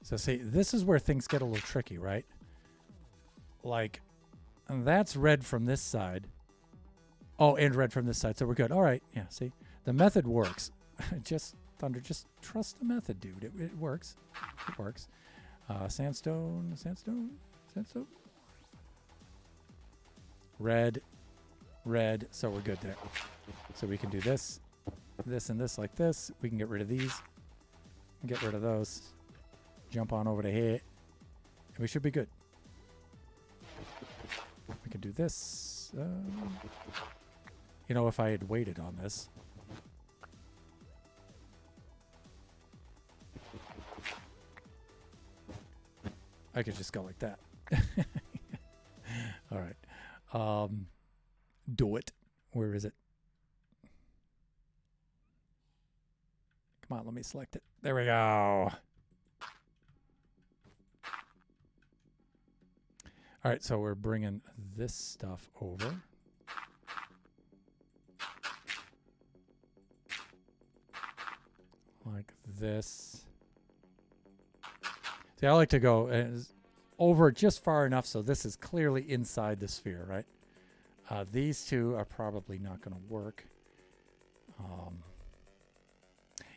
So see, this is where things get a little tricky, right? Like, that's red from this side. Oh, and red from this side, so we're good. All right, yeah, see? The method works. Just, Thunder, just trust the method, dude. It works. It works. Sandstone. Red, so we're good there. So we can do this, and this like this. We can get rid of these, get rid of those, jump on over to here, and we should be good. We can do this. You know, if I had waited on this. I could just go like that. All right. Do it. Where is it? Come on, let me select it. There we go. All right, so we're bringing this stuff over. Like this. See, I like to go over just far enough so this is clearly inside the sphere, right? These two are probably not going to work.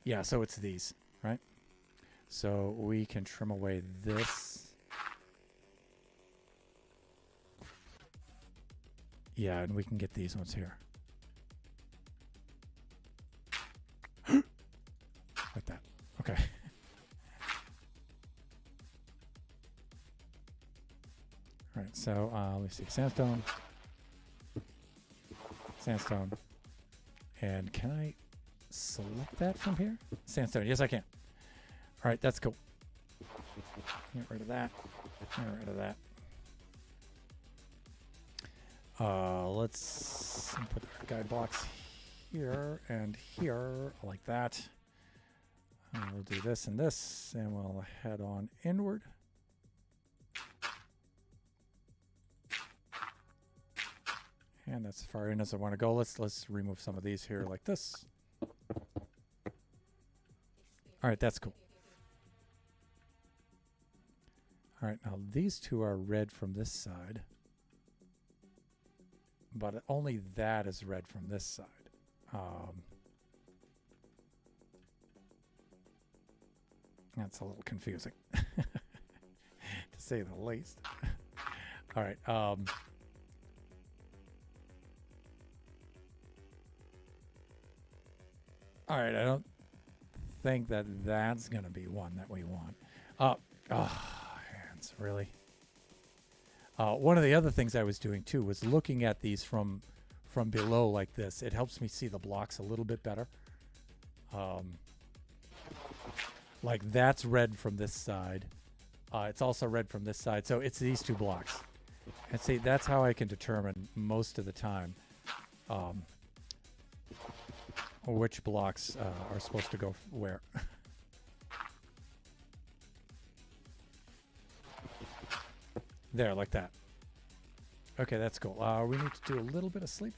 Yeah, so it's these, right? So we can trim away this. Yeah, and we can get these ones here. Like that. Okay. All right, so let me see. Sandstone. And can I select that from here? Sandstone. Yes, I can. All right, that's cool. Get rid of that. Get rid of that. Let's put our guide blocks here and here like that. We'll do this and this, and we'll head on inward. And that's as far in as I want to go. Let's remove some of these here like this. All right, that's cool. All right, now these two are red from this side. But only that is red from this side. That's a little confusing, to say the least. All right. All right, I don't think that that's going to be one that we want. Hands, really? One of the other things I was doing, too, was looking at these from below like this. It helps me see the blocks a little bit better. Like, that's red from this side. It's also red from this side. So it's these two blocks. And see, that's how I can determine most of the time which blocks are supposed to go where. There, like that. Okay, that's cool. We need to do a little bit of sleep.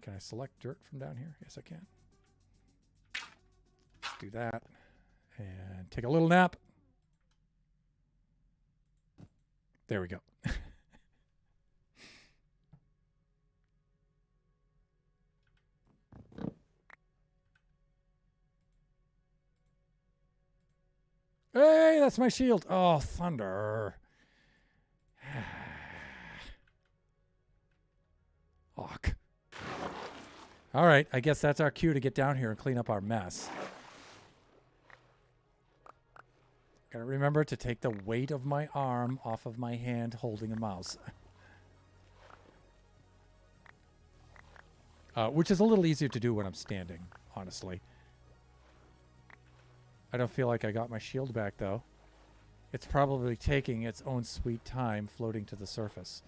Can I select dirt from down here? Yes, I can. Let's do that. And take a little nap. There we go. that's my shield. Oh, thunder. Fuck. All right, I guess that's our cue to get down here and clean up our mess. Gotta remember to take the weight of my arm off of my hand holding a mouse. Which is a little easier to do when I'm standing, honestly. I don't feel like I got my shield back, though. It's probably taking its own sweet time floating to the surface.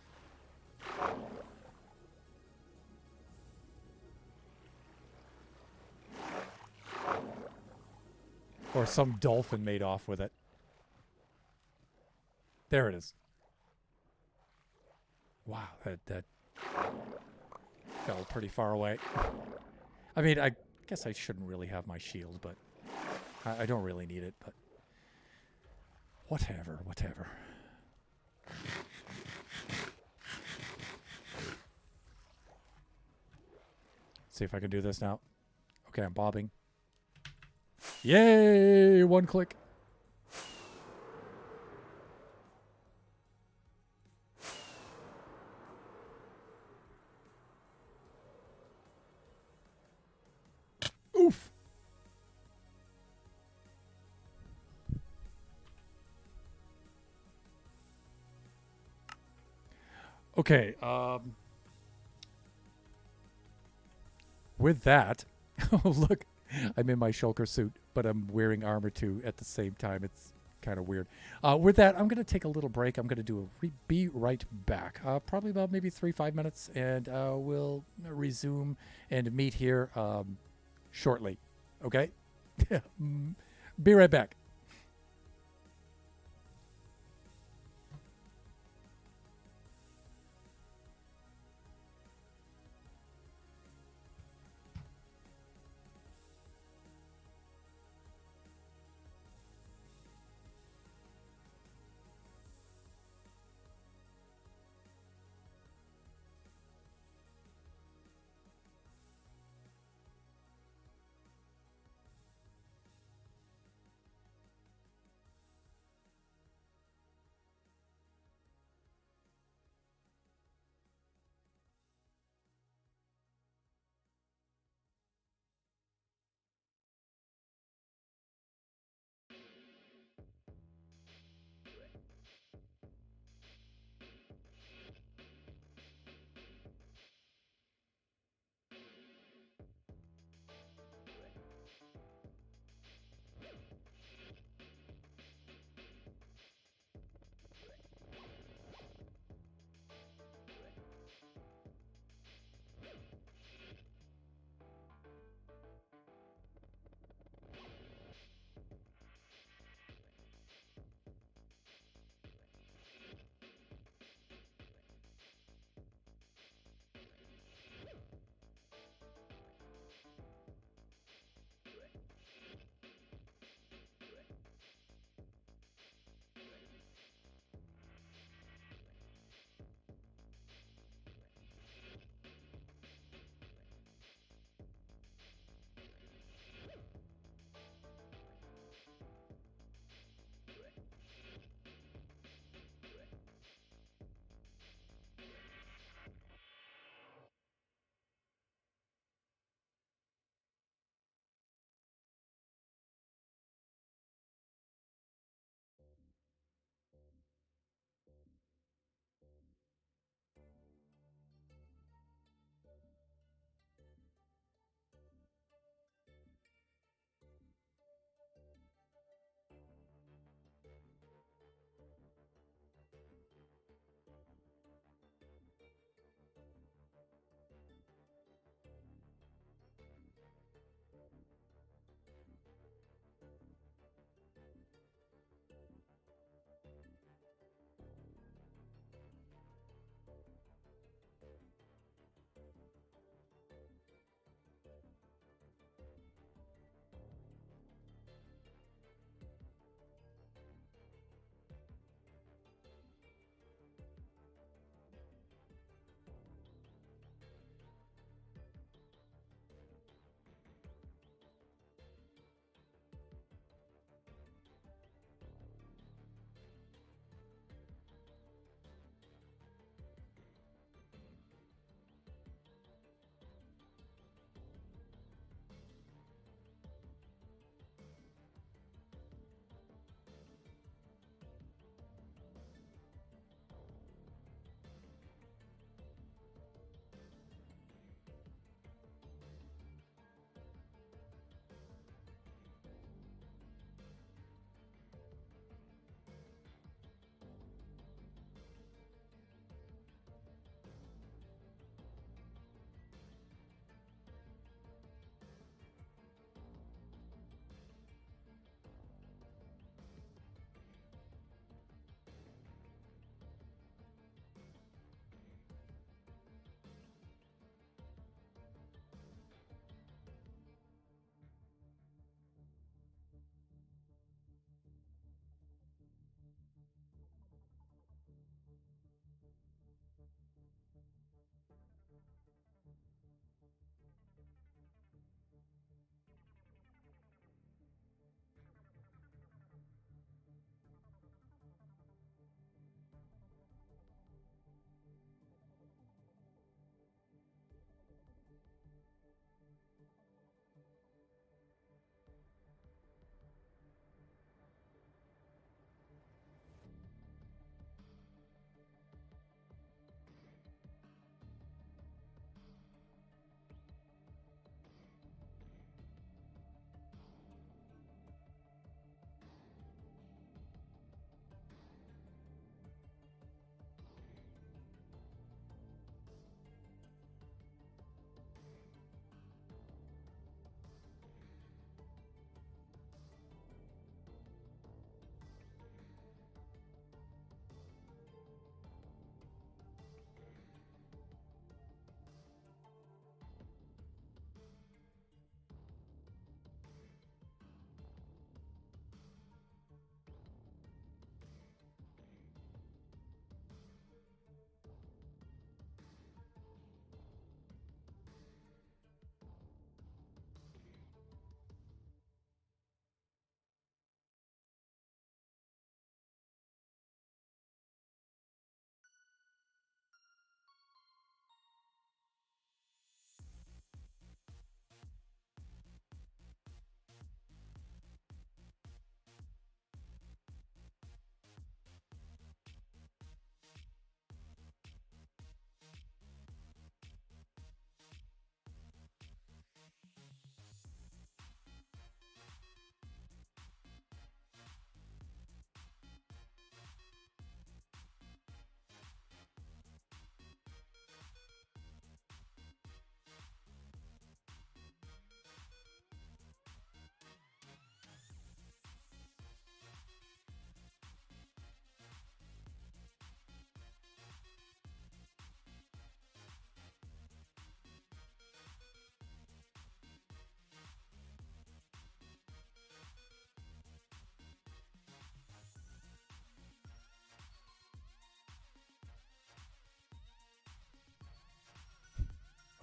Or some dolphin made off with it. There it is. Wow, that fell pretty far away. I mean, I guess I shouldn't really have my shield, but I don't really need it, but whatever. See if I can do this now. Okay, I'm bobbing. Yay! One click. Oof! Okay, with that, oh look, I'm in my shulker suit, but I'm wearing armor too at the same time. It's kind of weird. With that, I'm going to take a little break. I'm going to do a be right back. Probably about maybe 3-5 minutes, and we'll resume and meet here shortly. Okay? Be right back.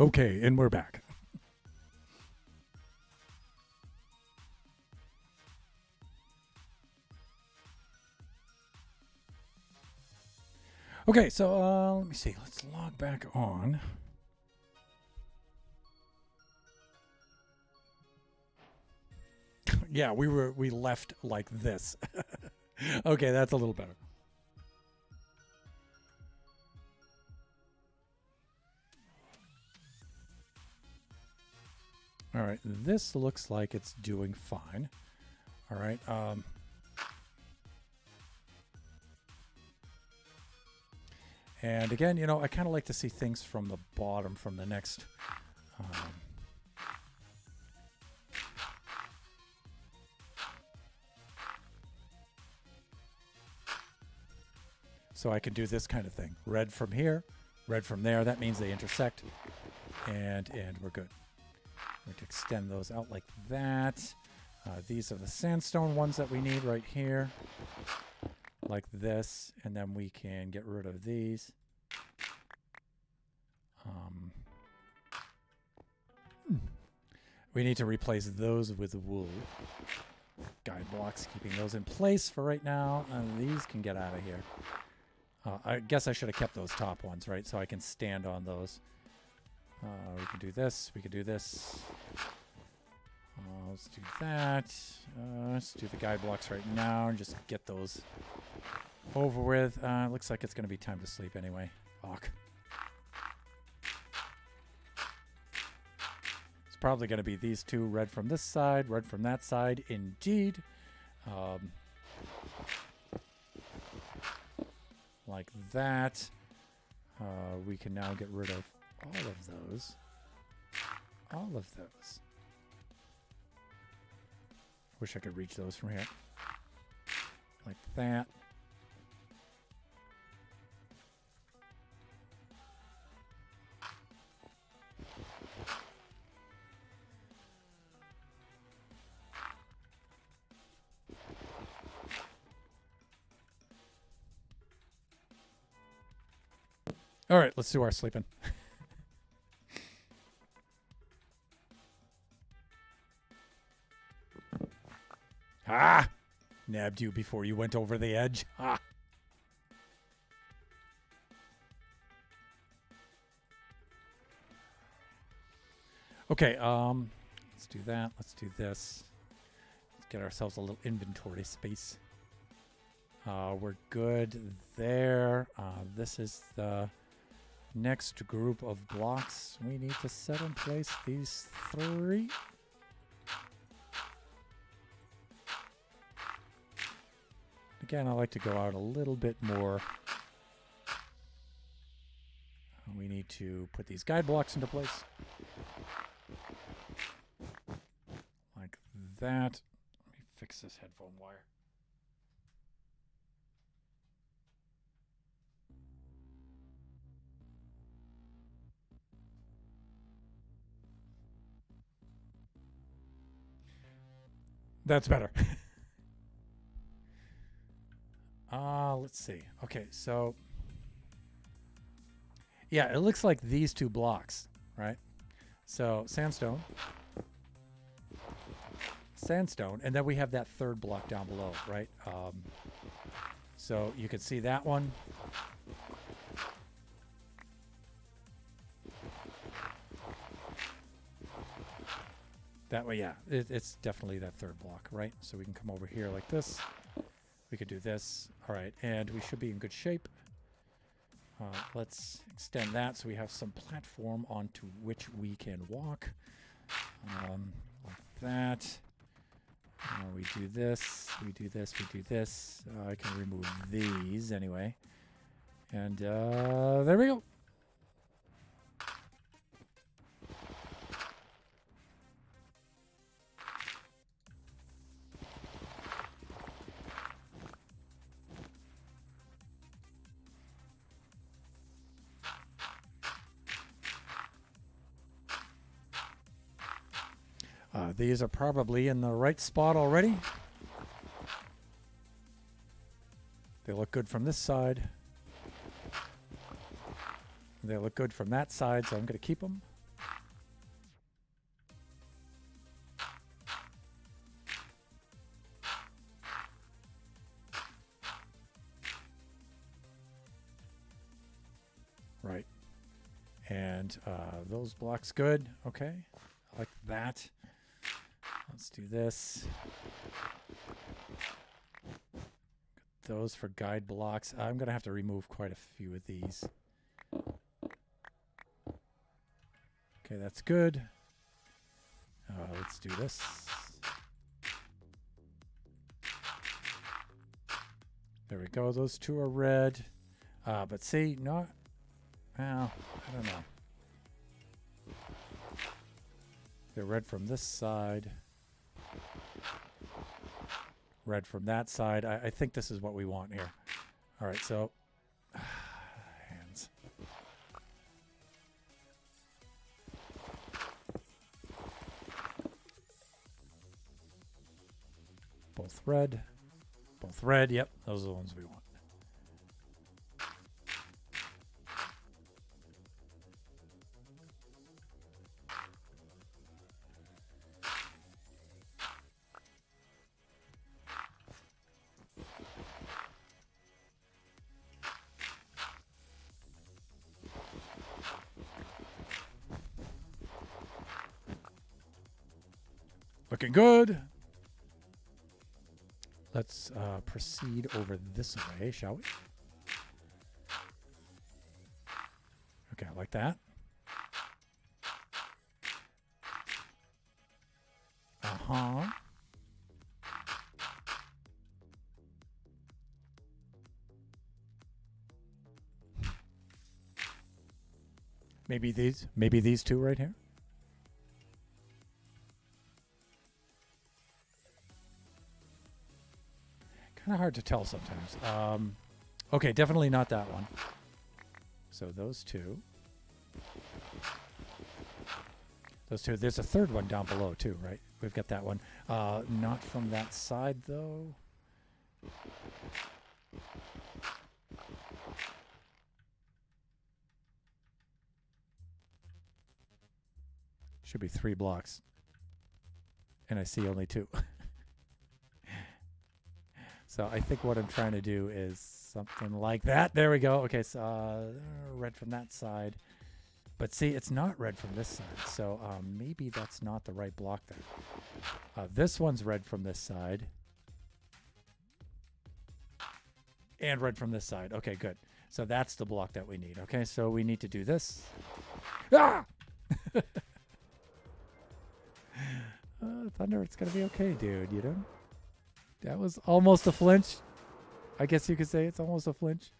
Okay, and we're back. Okay, so let me see. Let's log back on. Yeah, we left like this. Okay, that's a little better. All right, this looks like it's doing fine. All right. And again, you know, I kind of like to see things from the bottom, from the next. So I can do this kind of thing. Red from here, red from there. That means they intersect, and we're good. We're going to extend those out like that. These are the sandstone ones that we need right here, like this, and then we can get rid of these. We need to replace those with wool. Guide blocks, keeping those in place for right now, and these can get out of here. I guess I should have kept those top ones, right? So I can stand on those. We can do this. We can do this. Let's do that. Let's do the guide blocks right now and just get those over with. Looks like it's going to be time to sleep anyway. Fuck. It's probably going to be these two. Red from this side, red from that side. Indeed. Like that. We can now get rid of all of those. All of those. Wish I could reach those from here. Like that. All right, let's do our sleeping. Ah! Nabbed you before you went over the edge. Ah! Okay, let's do that. Let's do this. Let's get ourselves a little inventory space. We're good there. This is the next group of blocks. We need to set in place these three. Again, I like to go out a little bit more. We need to put these guide blocks into place. Like that. Let me fix this headphone wire. That's better. Let's see. Okay, so yeah, it looks like these two blocks, right? So sandstone, and then we have that third block down below, right? So you can see that one. That way, yeah, it's definitely that third block, right? So we can come over here like this. We could do this. All right, and we should be in good shape. Let's extend that so we have some platform onto which we can walk. Like that. We do this, we do this, we do this. I can remove these anyway. And there we go. These are probably in the right spot already. They look good from this side. They look good from that side, so I'm going to keep them. And those blocks good. Okay. I like that. Let's do this. Those for guide blocks. I'm going to have to remove quite a few of these. Okay, that's good. Let's do this. There we go. Those two are red. But see, not... Well, I don't know. They're red from this side. Red from that side. I think this is what we want here. All right, so... hands. Both red. Both red. Yep, those are the ones we want. Looking good. Let's proceed over this way, shall we? Okay, I like that. Uh-huh. Maybe these two right here. Kind of hard to tell sometimes. Okay, definitely not that one. So those two. Those two. There's a third one down below too, right? We've got that one. Not from that side though. Should be 3 blocks. And I see only 2. So I think what I'm trying to do is something like that. There we go. Okay, so red from that side. But see, it's not red from this side. So maybe that's not the right block there. This one's red from this side. And red from this side. Okay, good. So that's the block that we need. Okay, so we need to do this. Ah! Thunder, it's going to be okay, dude, you know? That was almost a flinch. I guess you could say it's almost a flinch.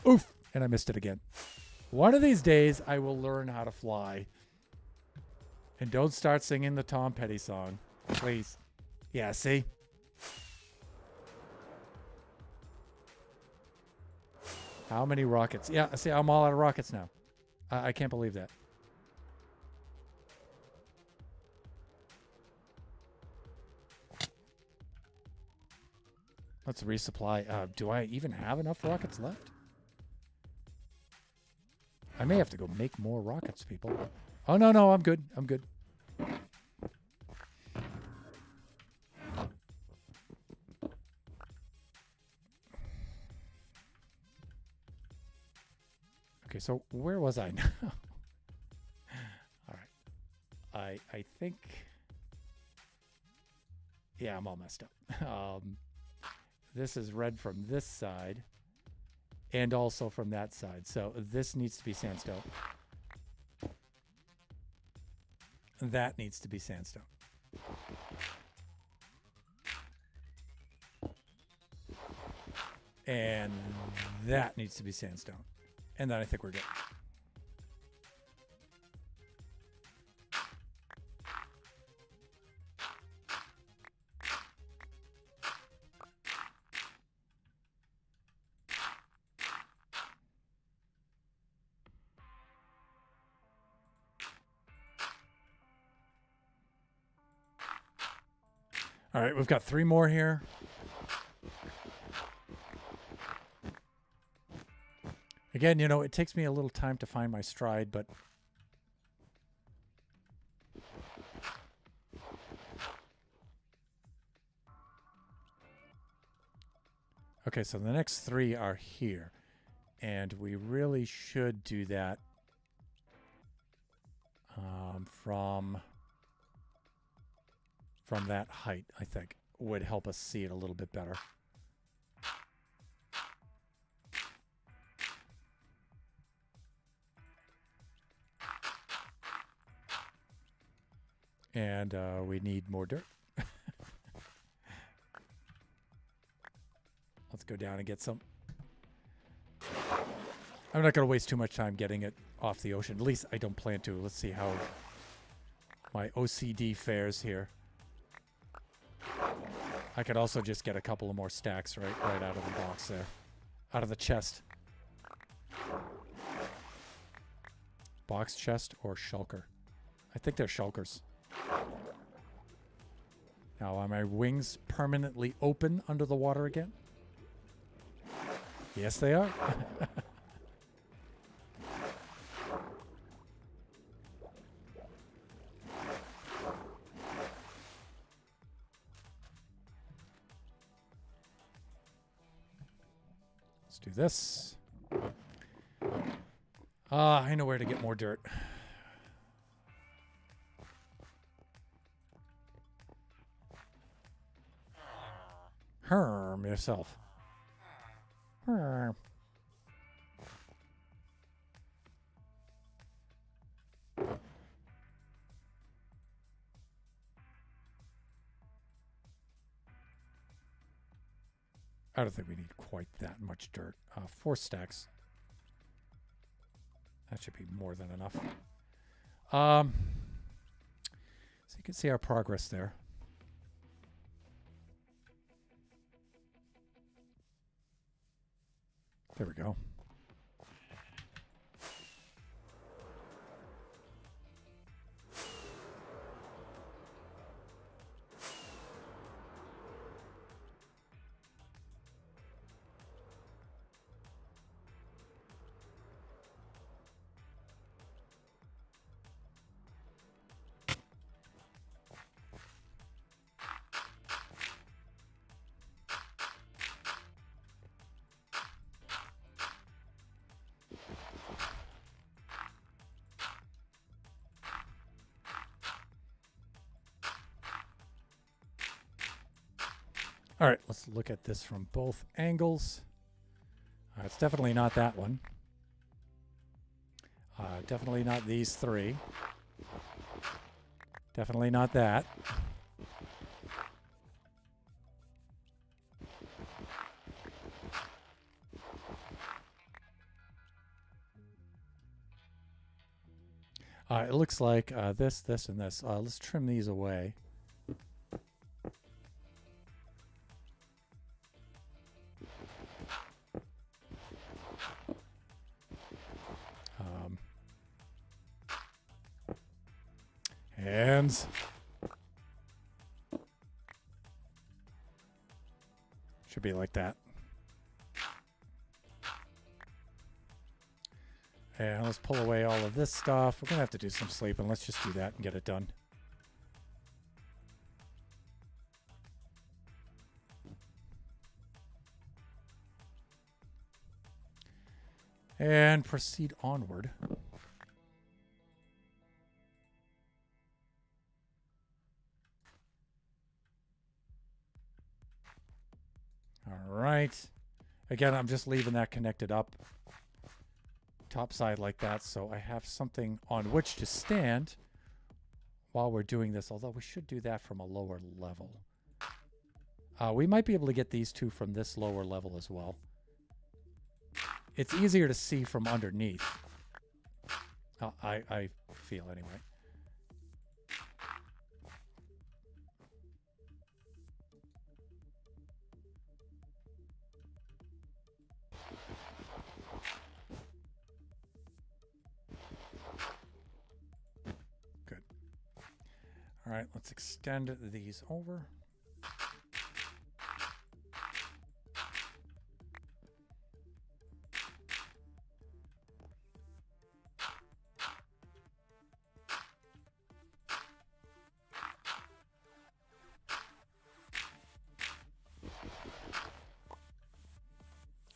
Oof! And I missed it again. One of these days, I will learn how to fly. And don't start singing the Tom Petty song. Please. Yeah, see? How many rockets? Yeah, see, I'm all out of rockets now. I can't believe that. Let's resupply. Do I even have enough rockets left? I may have to go make more rockets, people. Oh, no, no, I'm good. I'm good. Okay, so where was I now? All right. I think... Yeah, I'm all messed up. This is red from this side and also from that side. So this needs to be sandstone. That needs to be sandstone. And that needs to be sandstone. And then I think we're good. All right, we've got 3 more here. Again, you know, it takes me a little time to find my stride, but... Okay, so the next 3 are here. And we really should do that from that height, I think, would help us see it a little bit better. And we need more dirt. Let's go down and get some. I'm not going to waste too much time getting it off the ocean. At least I don't plan to. Let's see how my OCD fares here. I could also just get a couple of more stacks right out of the box there. Out of the chest. Box chest or shulker? I think they're shulkers. Now, are my wings permanently open under the water again? Yes, they are. Let's do this. I know where to get more dirt. Herm yourself. Herm. I don't think we need quite that much dirt. 4 stacks. That should be more than enough. So you can see our progress there. There we go. All right, let's look at this from both angles. It's definitely not that one. Definitely not these 3. Definitely not that. It looks like this, this, and this. Let's trim these away. Hands. Should be like that. And let's pull away all of this stuff. We're going to have to do some sleeping. Let's just do that and get it done. And proceed onward. All right. Again, I'm just leaving that connected up top side like that, so I have something on which to stand while we're doing this, although we should do that from a lower level. We might be able to get these 2 from this lower level as well. It's easier to see from underneath. I feel anyway. Good. All right, let's extend these over.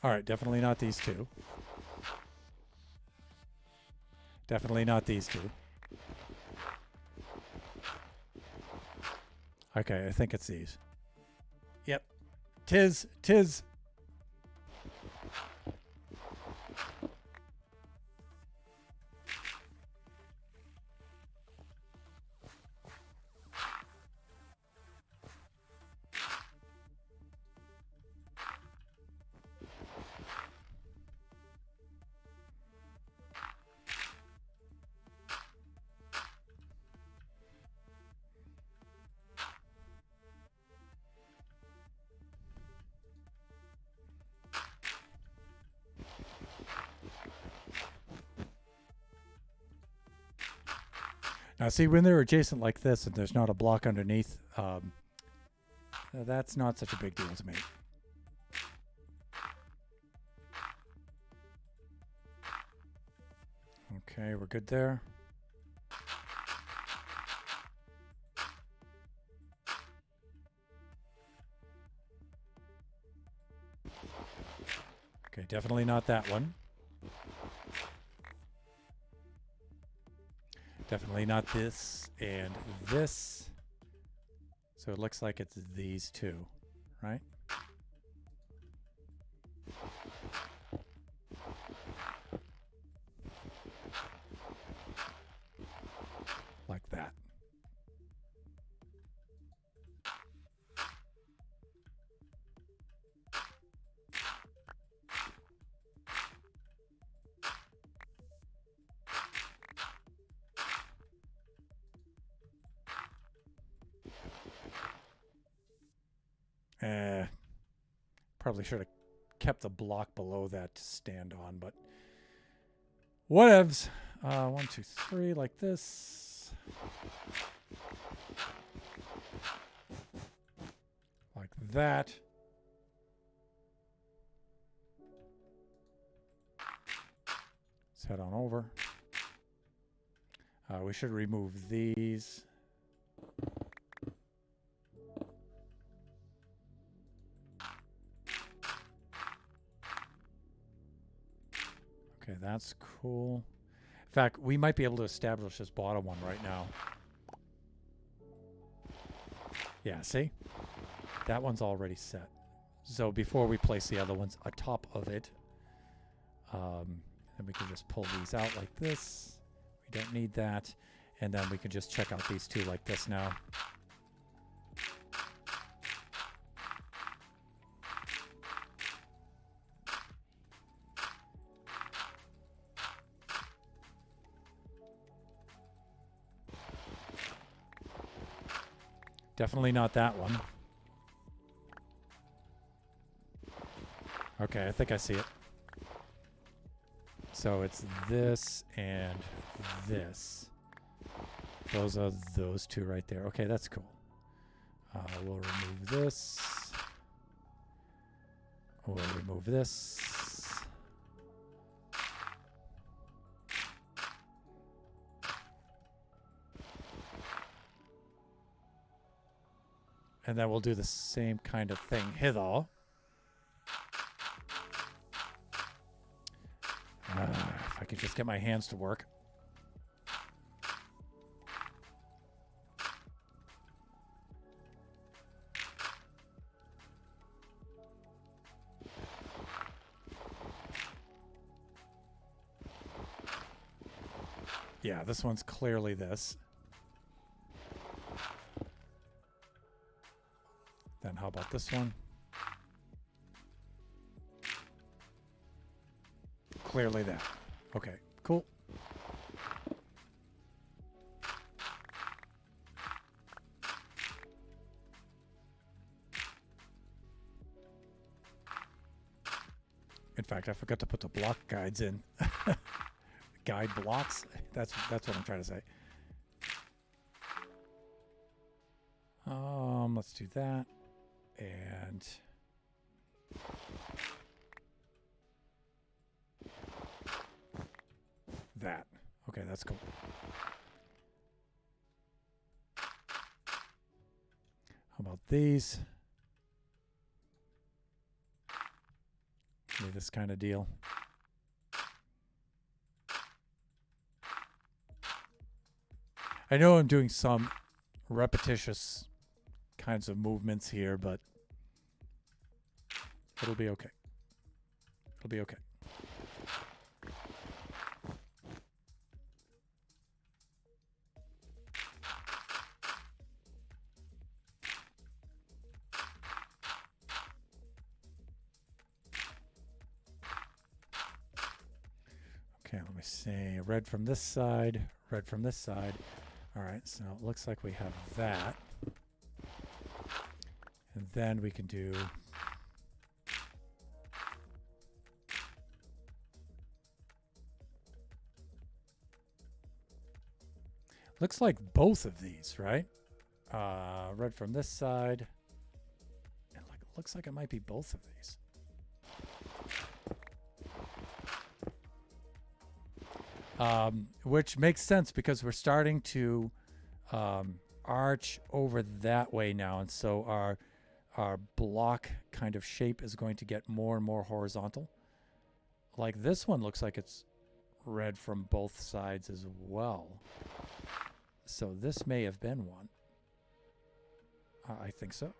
All right, definitely not these 2. Definitely not these two. Okay, I think it's these. Yep. Tis. Now, see, when they're adjacent like this and there's not a block underneath, that's not such a big deal to me. Okay, we're good there. Okay, definitely not that one. Definitely not this and this. So it looks like it's these two, right? Like that. Probably should have kept the block below that to stand on, but whatevs. 1, 2, 3, like this. Like that. Let's head on over. We should remove these. Okay, that's cool. In fact, we might be able to establish this bottom one right now. Yeah, see? That one's already set. So before we place the other ones atop of it, then we can just pull these out like this. We don't need that. And then we can just check out these two like this now. Definitely not that one. Okay, I think I see it. So it's this and this. Those are those two right there. Okay, that's cool. We'll remove this. We'll remove this. And then we'll do the same kind of thing hither. If I could just get my hands to work. Yeah, this one's clearly this. Then how about this one? Clearly that. Okay, cool. In fact, I forgot to put the block guides in. Guide blocks? That's what I'm trying to say. Let's do that. And that. Okay, that's cool. How about these? Give me this kind of deal. I know I'm doing some repetitious kinds of movements here, but it'll be okay. It'll be okay. Okay, let me see. Red from this side, red from this side. All right, so it looks like we have that. And then we can do... Looks like both of these, right? Red from this side. It looks like it might be both of these. Which makes sense because we're starting to arch over that way now. And so our block kind of shape is going to get more and more horizontal. Like this one looks like it's red from both sides as well. So this may have been one. I think so.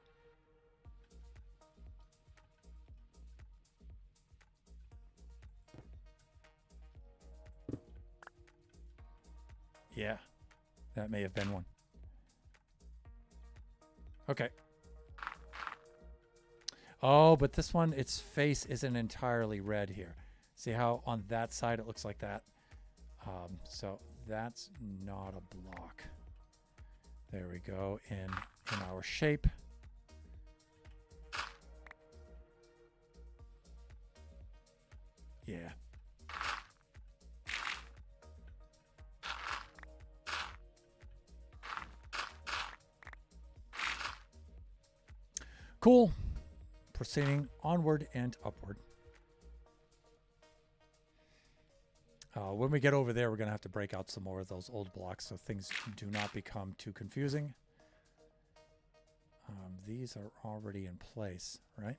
Yeah, that may have been one. Okay. Oh, but this one, its face isn't entirely red here. See how on that side it looks like that? So that's not a block. There we go in our shape. Yeah. Cool. Proceeding onward and upward. When we get over there, we're going to have to break out some more of those old blocks so things do not become too confusing. These are already in place, right?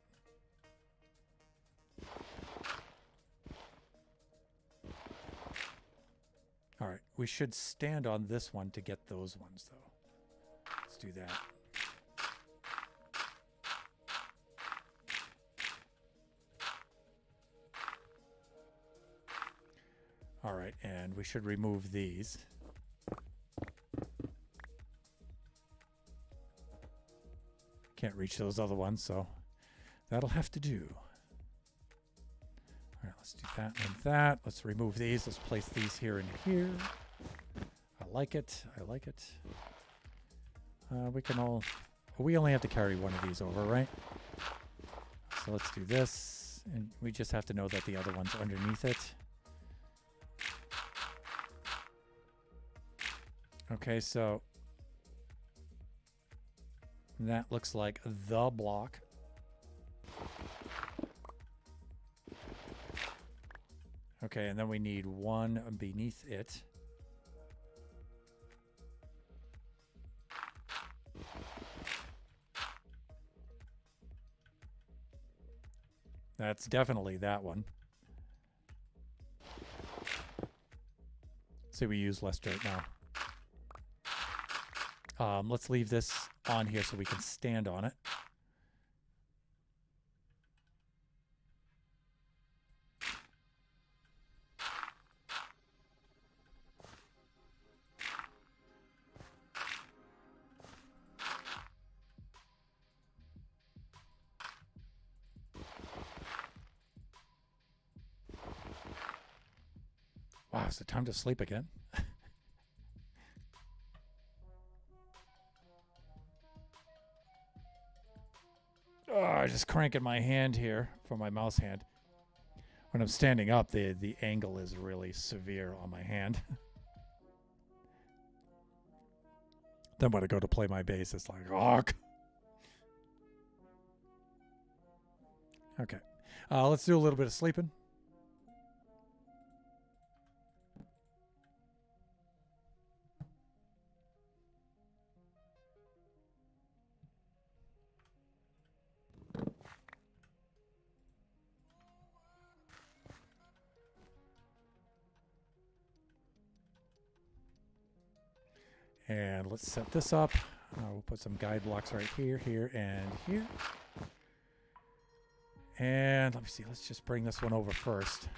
All right, we should stand on this one to get those ones, though. Let's do that. All right, and we should remove these. Can't reach those other ones, so that'll have to do. All right, let's do that and that. Let's remove these. Let's place these here and here. I like it. I like it. We only have to carry one of these over, right? So let's do this. And we just have to know that the other one's underneath it. Okay, so that looks like the block. Okay, and then we need one beneath it. That's definitely that one. So we use less dirt now. Let's leave this on here so we can stand on it. Wow, is it time to sleep again? Oh, just cranking my hand here for my mouse hand. When I'm standing up, the angle is really severe on my hand. Then when I go to play my bass, it's like, oh. Okay. Let's do a little bit of sleeping. And let's set this up. We'll put some guide blocks right here, here, and here. And let me see. Let's just bring this one over first.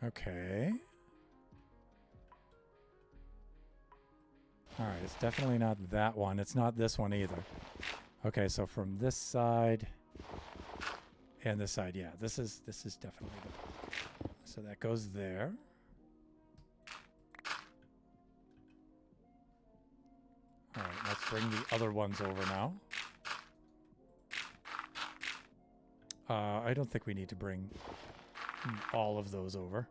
Okay. All right, it's definitely not that one. It's not this one either. Okay, so from this side and this side, yeah, this is definitely the block. So that goes there. All right, let's bring the other ones over now. I don't think we need to bring all of those over.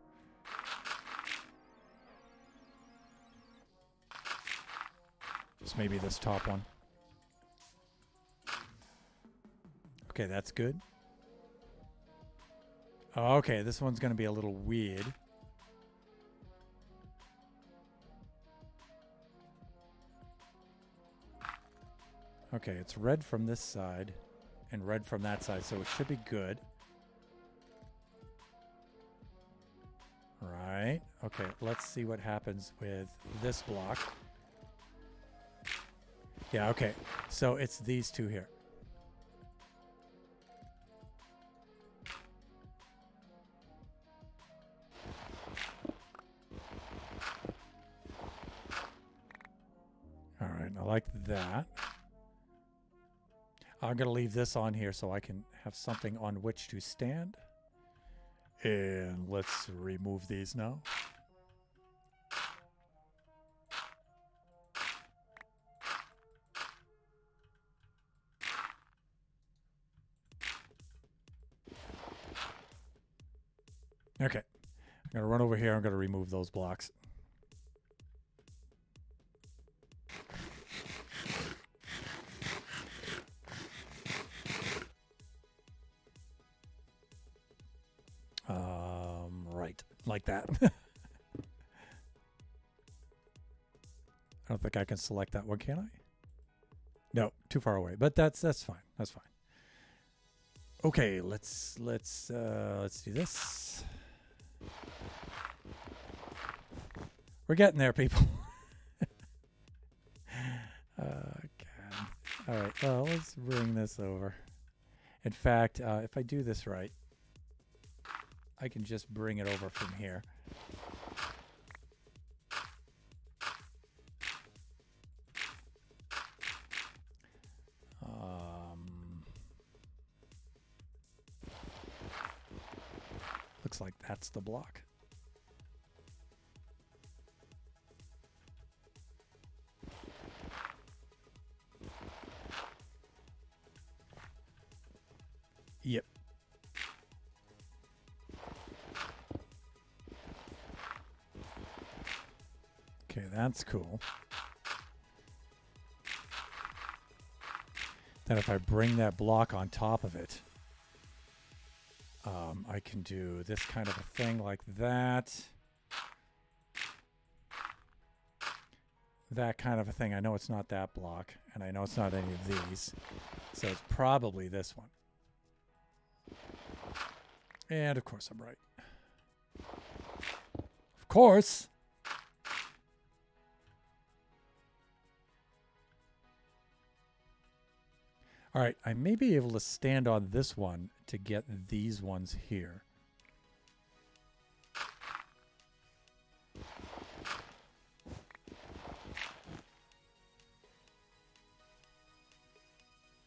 Just maybe this top one. Okay, that's good. Okay, this one's going to be a little weird. Okay, it's red from this side and red from that side, so it should be good. Right. Okay, let's see what happens with this block. Yeah, okay. So it's these two here. All right, I like that. I'm going to leave this on here so I can have something on which to stand. And let's remove these now. Okay. I'm going to run over here. I'm going to remove those blocks. Right. Like that. I don't think I can select that one, can I? No, too far away. But that's fine. That's fine. Okay, let's do this. We're getting there, people. God. All right. Well, let's bring this over. In fact, if I do this right, I can just bring it over from here. Looks like that's the block. Yep. Okay, that's cool. Then if I bring that block on top of it, I can do this kind of a thing like that. That kind of a thing. I know it's not that block, and I know it's not any of these. So it's probably this one. And of course I'm right. Of course. All right, I may be able to stand on this one to get these ones here.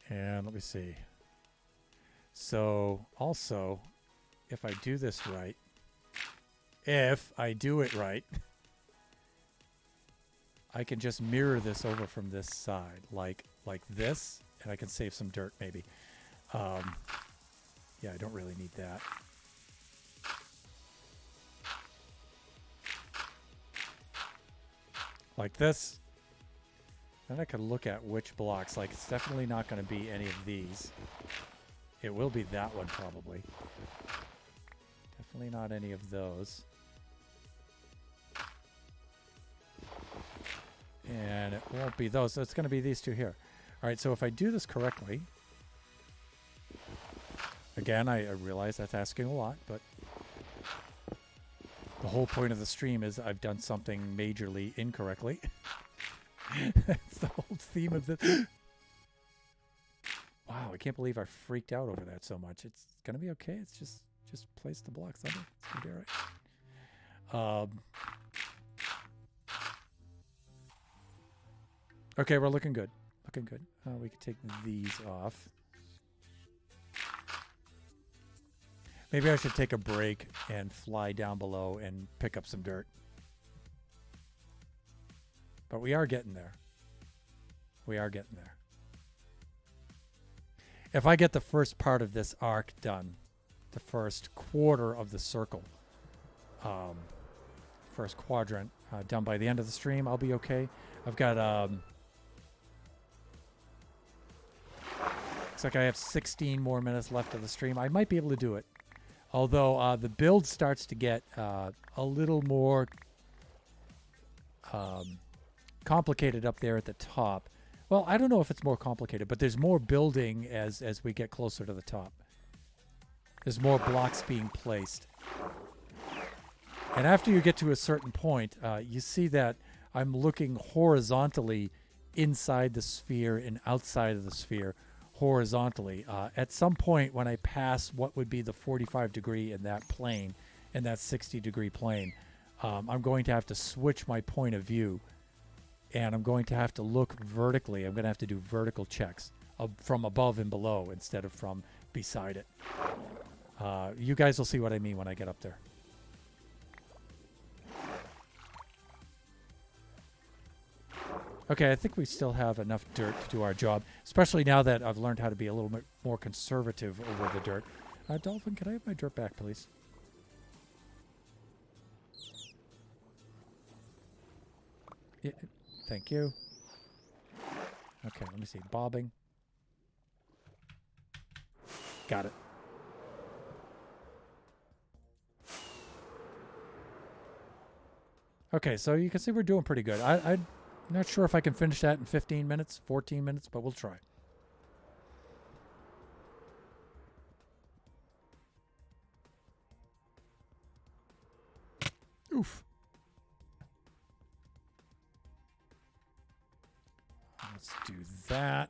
And let me see. So also, if I do this right, if I do it right, I can just mirror this over from this side, like this, and I can save some dirt maybe. Yeah, I don't really need that. Like this. Then I can look at which blocks. Like, it's definitely not going to be any of these. It will be that one probably. Definitely not any of those. And it won't be those. So it's going to be these two here. All right, so if I do this correctly, again, I realize that's asking a lot, but the whole point of the stream is I've done something majorly incorrectly. That's the whole theme of this. Wow, I can't believe I freaked out over that so much. It's going to be okay. It's just place the blocks under. It's going to be all right. Okay, we're looking good. Looking good. We can take these off. Maybe I should take a break and fly down below and pick up some dirt. But we are getting there. We are getting there. If I get the first part of this arc done, the first quarter of the circle, first quadrant done by the end of the stream, I'll be okay. I've got looks like I have 16 more minutes left of the stream. I might be able to do it. Although the build starts to get a little more complicated up there at the top. Well, I don't know if it's more complicated, but there's more building as we get closer to the top. There's more blocks being placed. And after you get to a certain point, you see that I'm looking horizontally inside the sphere and outside of the sphere horizontally. At some point when I pass what would be the 45 degree in that plane, in that 60 degree plane, I'm going to have to switch my point of view, and I'm going to have to look vertically. I'm going to have to do vertical checks from above and below instead of from beside it. You guys will see what I mean when I get up there. Okay, I think we still have enough dirt to do our job, especially now that I've learned how to be a little bit more conservative over the dirt. Dolphin, can I have my dirt back, please? Yeah, thank you. Okay, let me see. Bobbing. Got it. Okay, so you can see we're doing pretty good. I'm not sure if I can finish that in 15 minutes, 14 minutes, but we'll try. Oof. Let's do that.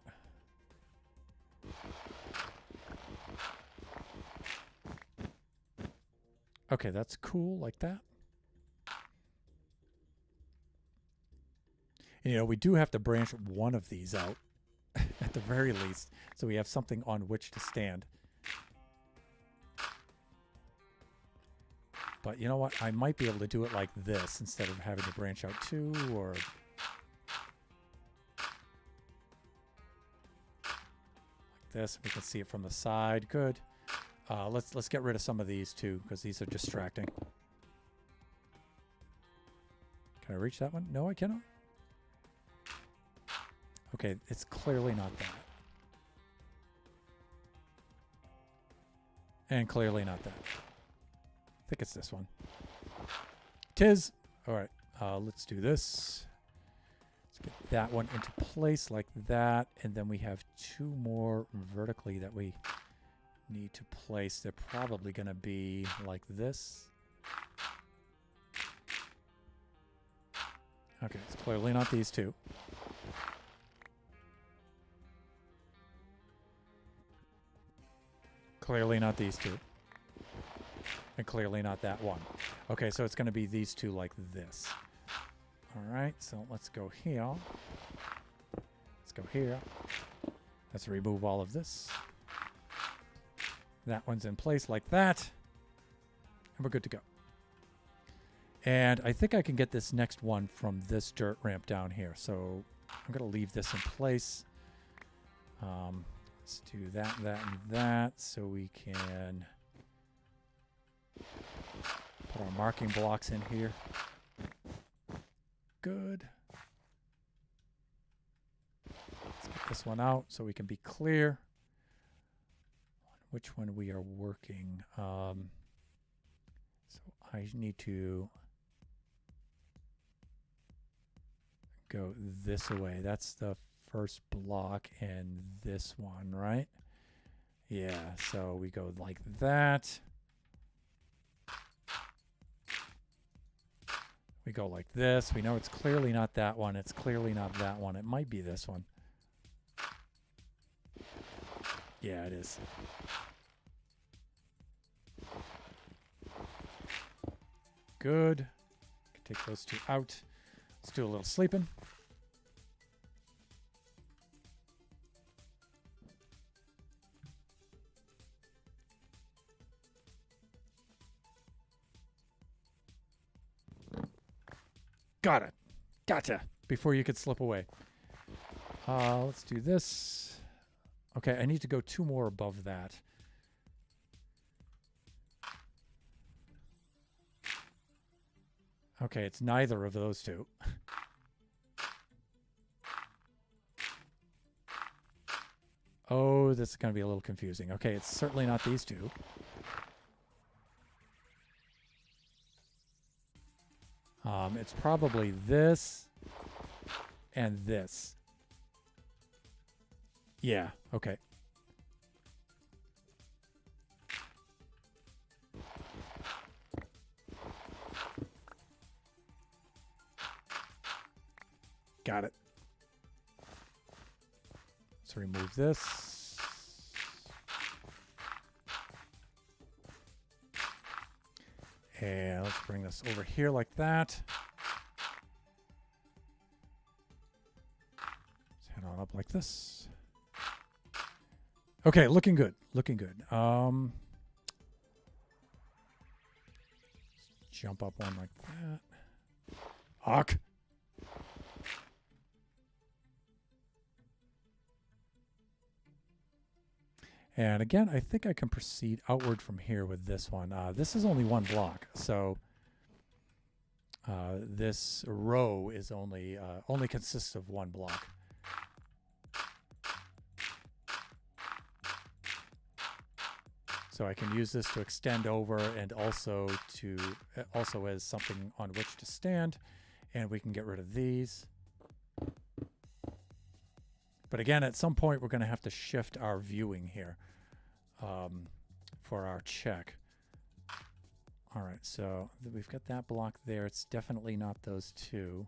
Okay, that's cool like that. And, you know, we do have to branch one of these out at the very least, so we have something on which to stand. But you know what? I might be able to do it like this instead of having to branch out two, or like this. We can see it from the side. Good. Let's get rid of some of these too, because these are distracting. Can I reach that one? No, I cannot. Okay, it's clearly not that. And clearly not that. I think it's this one. Tis. All right, let's do this. Let's get that one into place like that. And then we have two more vertically that we need to place. They're probably going to be like this. Okay, it's clearly not these two. Clearly not these two. And clearly not that one. Okay, so it's going to be these two like this. All right, so let's go here. Let's go here. Let's remove all of this. That one's in place like that. And we're good to go. And I think I can get this next one from this dirt ramp down here. So I'm going to leave this in place. Let's do that, that, and that, so we can put our marking blocks in here. Good. Let's get this one out so we can be clear on which one we are working. So I need to go this way. That's the first block and this one, right? Yeah, so we go like that. We go like this. We know it's clearly not that one. It's clearly not that one. It might be this one. Yeah, it is. Good. Take those two out. Let's do a little sleeping. Got it. Gotcha. Before you could slip away. Let's do this. Okay, I need to go 2 more above that. Okay, it's neither of those two. Oh, this is going to be a little confusing. Okay, it's certainly not these two. It's probably this and this. Yeah, okay. Got it. Let's remove this. And let's bring this over here like that. Let's head on up like this. Okay, looking good. Looking good. Jump up one like that. Hawk. And again, I think I can proceed outward from here with this one. This is only 1 block, so this row is only consists of 1 block. So I can use this to extend over and also as something on which to stand, and we can get rid of these. But again, at some point, we're going to have to shift our viewing here for our check. All right, so we've got that block there. It's definitely not those two.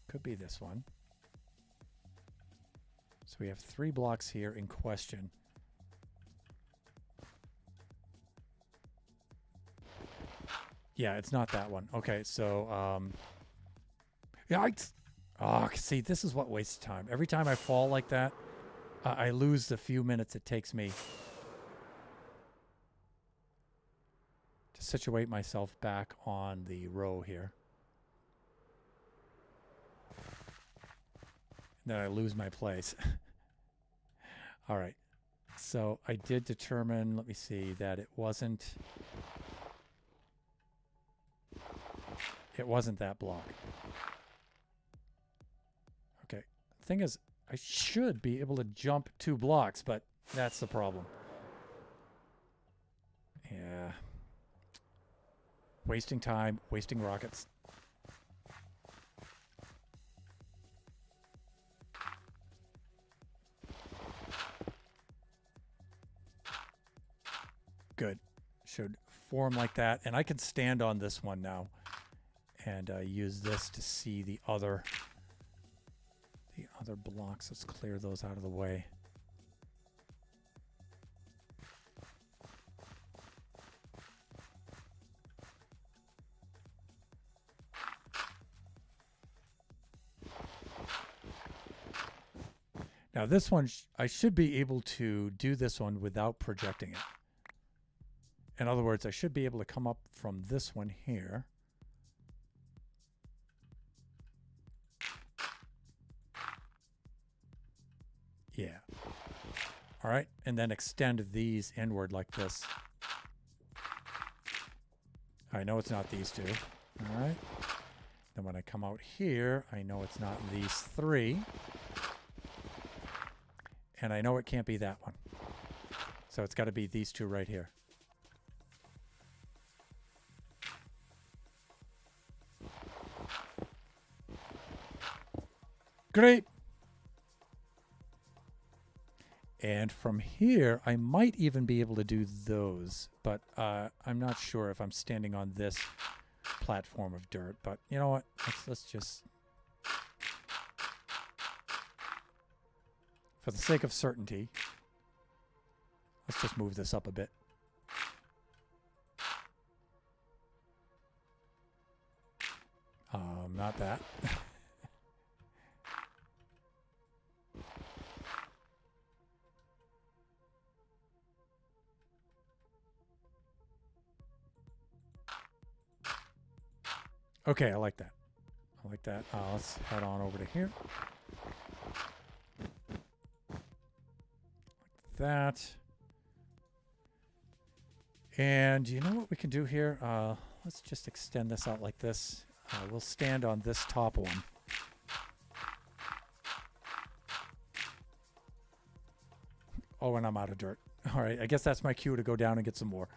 Could be this one. So we have 3 blocks here in question. Yeah, it's not that one. Okay, so yikes. Oh, see, this is what wastes time. Every time I fall like that, I lose the few minutes it takes me to situate myself back on the row here. And then I lose my place. All right. So I did determine, let me see, that it wasn't that block. Okay. The thing is, I should be able to jump 2 blocks, but that's the problem. Yeah. Wasting time, wasting rockets. Good. Should form like that. And I can stand on this one now and use this to see the other blocks. Let's clear those out of the way. Now this one, I should be able to do this one without projecting it. In other words, I should be able to come up from this one here. Yeah. All right. And then extend these inward like this. I know it's not these two. All right. Then when I come out here, I know it's not these 3. And I know it can't be that one. So it's got to be these 2 right here. Great. And from here, I might even be able to do those, but I'm not sure if I'm standing on this platform of dirt. But you know what? Let's just, for the sake of certainty, let's just move this up a bit. Not that. Okay, I like that. I like that. Let's head on over to here. Like that. And you know what we can do here? Let's just extend this out like this. We'll stand on this top one. Oh, and I'm out of dirt. All right, I guess that's my cue to go down and get some more.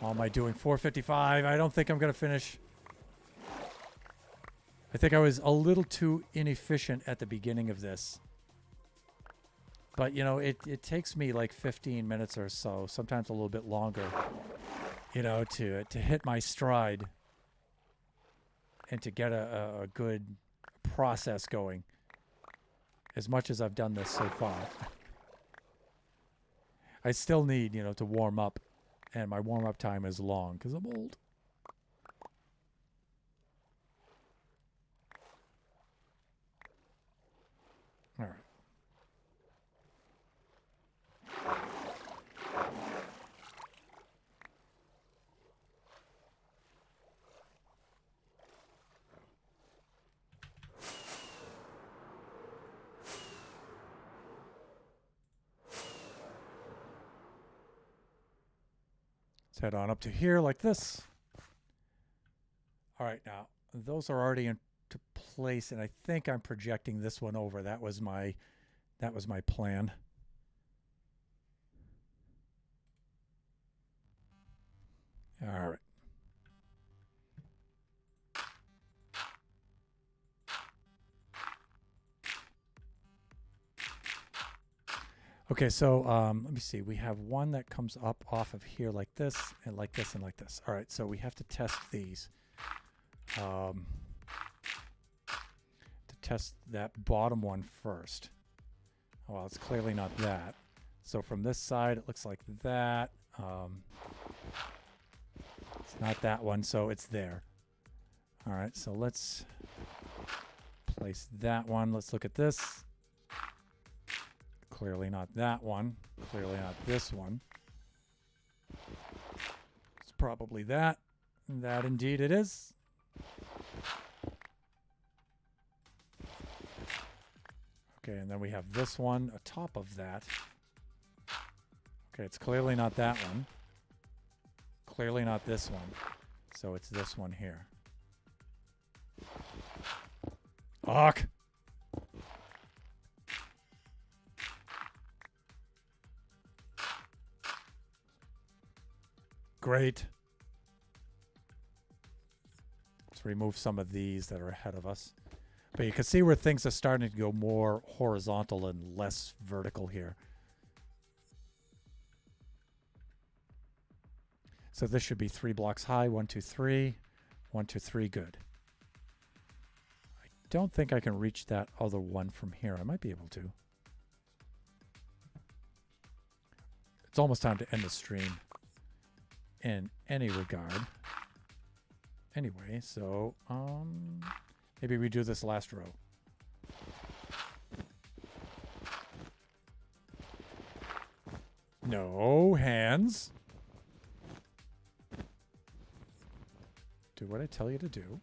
How am I doing? 455. I don't think I'm going to finish. I think I was a little too inefficient at the beginning of this. But, you know, it takes me like 15 minutes or so, sometimes a little bit longer, you know, to hit my stride and to get a good process going, as much as I've done this so far. I still need, you know, to warm up, and my warm-up time is long because I'm old. All right. Let's head on up to here like this. All right, now those are already into place, and I think I'm projecting this one over. That was my plan. All right. Okay, so let me see. We have one that comes up off of here like this, and like this, and like this. All right, so we have to test these. To test that bottom one first. Oh, well, it's clearly not that. So from this side, it looks like that. It's not that one, so it's there. All right, so let's place that one. Let's look at this. Clearly not that one. Clearly not this one. It's probably that. That indeed it is. Okay, and then we have this one atop of that. Okay, it's clearly not that one. Clearly not this one. So it's this one here. Fuck! Great. Let's remove some of these that are ahead of us. But you can see where things are starting to go more horizontal and less vertical here. So this should be 3 blocks high. 1, 2, 3. 1, 2, 3. Good. I don't think I can reach that other one from here. I might be able to. It's almost time to end the stream in any regard. Anyway, so maybe we do this last row. No hands. Do what I tell you to do.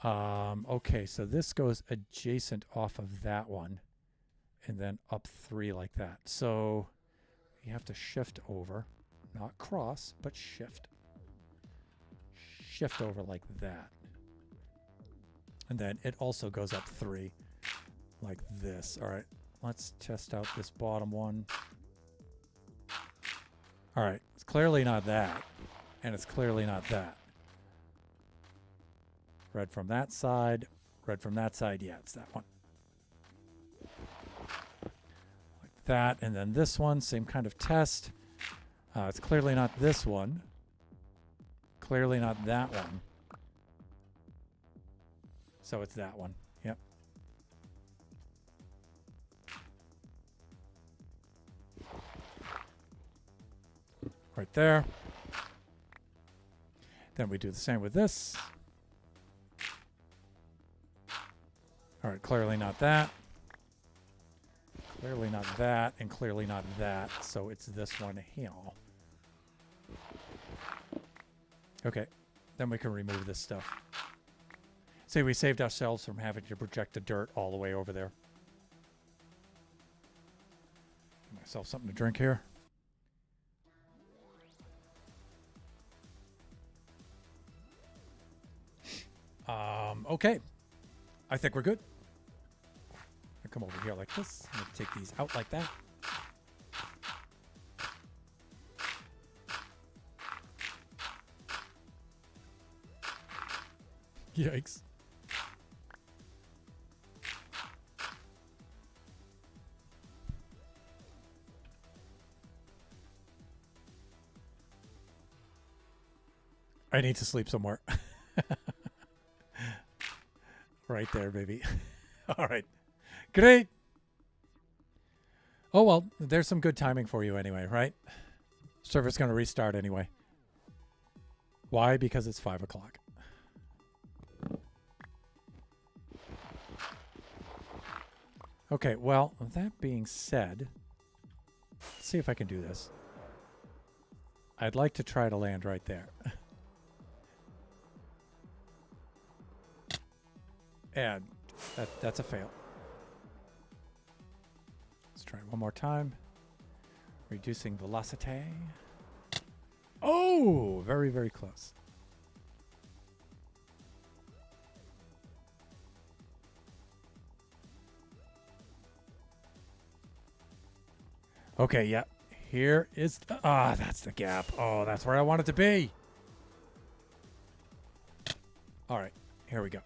Okay, so this goes adjacent off of that one and then up 3 like that. So you have to shift over, not cross, but shift. Shift over like that. And then it also goes up 3 like this. All right, let's test out this bottom one. All right, it's clearly not that, and it's clearly not that. Red from that side. Red from that side. Yeah, it's that one. Like that. And then this one, same kind of test. It's clearly not this one. Clearly not that one. So it's that one. Yep. Right there. Then we do the same with this. All right, clearly not that. Clearly not that, and clearly not that. So it's this one here. Okay, then we can remove this stuff. See, we saved ourselves from having to project the dirt all the way over there. Give myself something to drink here. Okay. I think we're good. I'll come over here like this. I'm going to take these out like that. Yikes. I need to sleep somewhere. Right there, baby. All right. Great. Oh, well, there's some good timing for you anyway, right? Server's going to restart anyway. Why? Because it's 5 o'clock. Okay, well, that being said, let's see if I can do this. I'd like to try to land right there. And that's a fail. Let's try one more time. Reducing velocity. Oh, very, very close. Okay, yeah. Here is... that's the gap. Oh, that's where I want it to be. All right, here we go.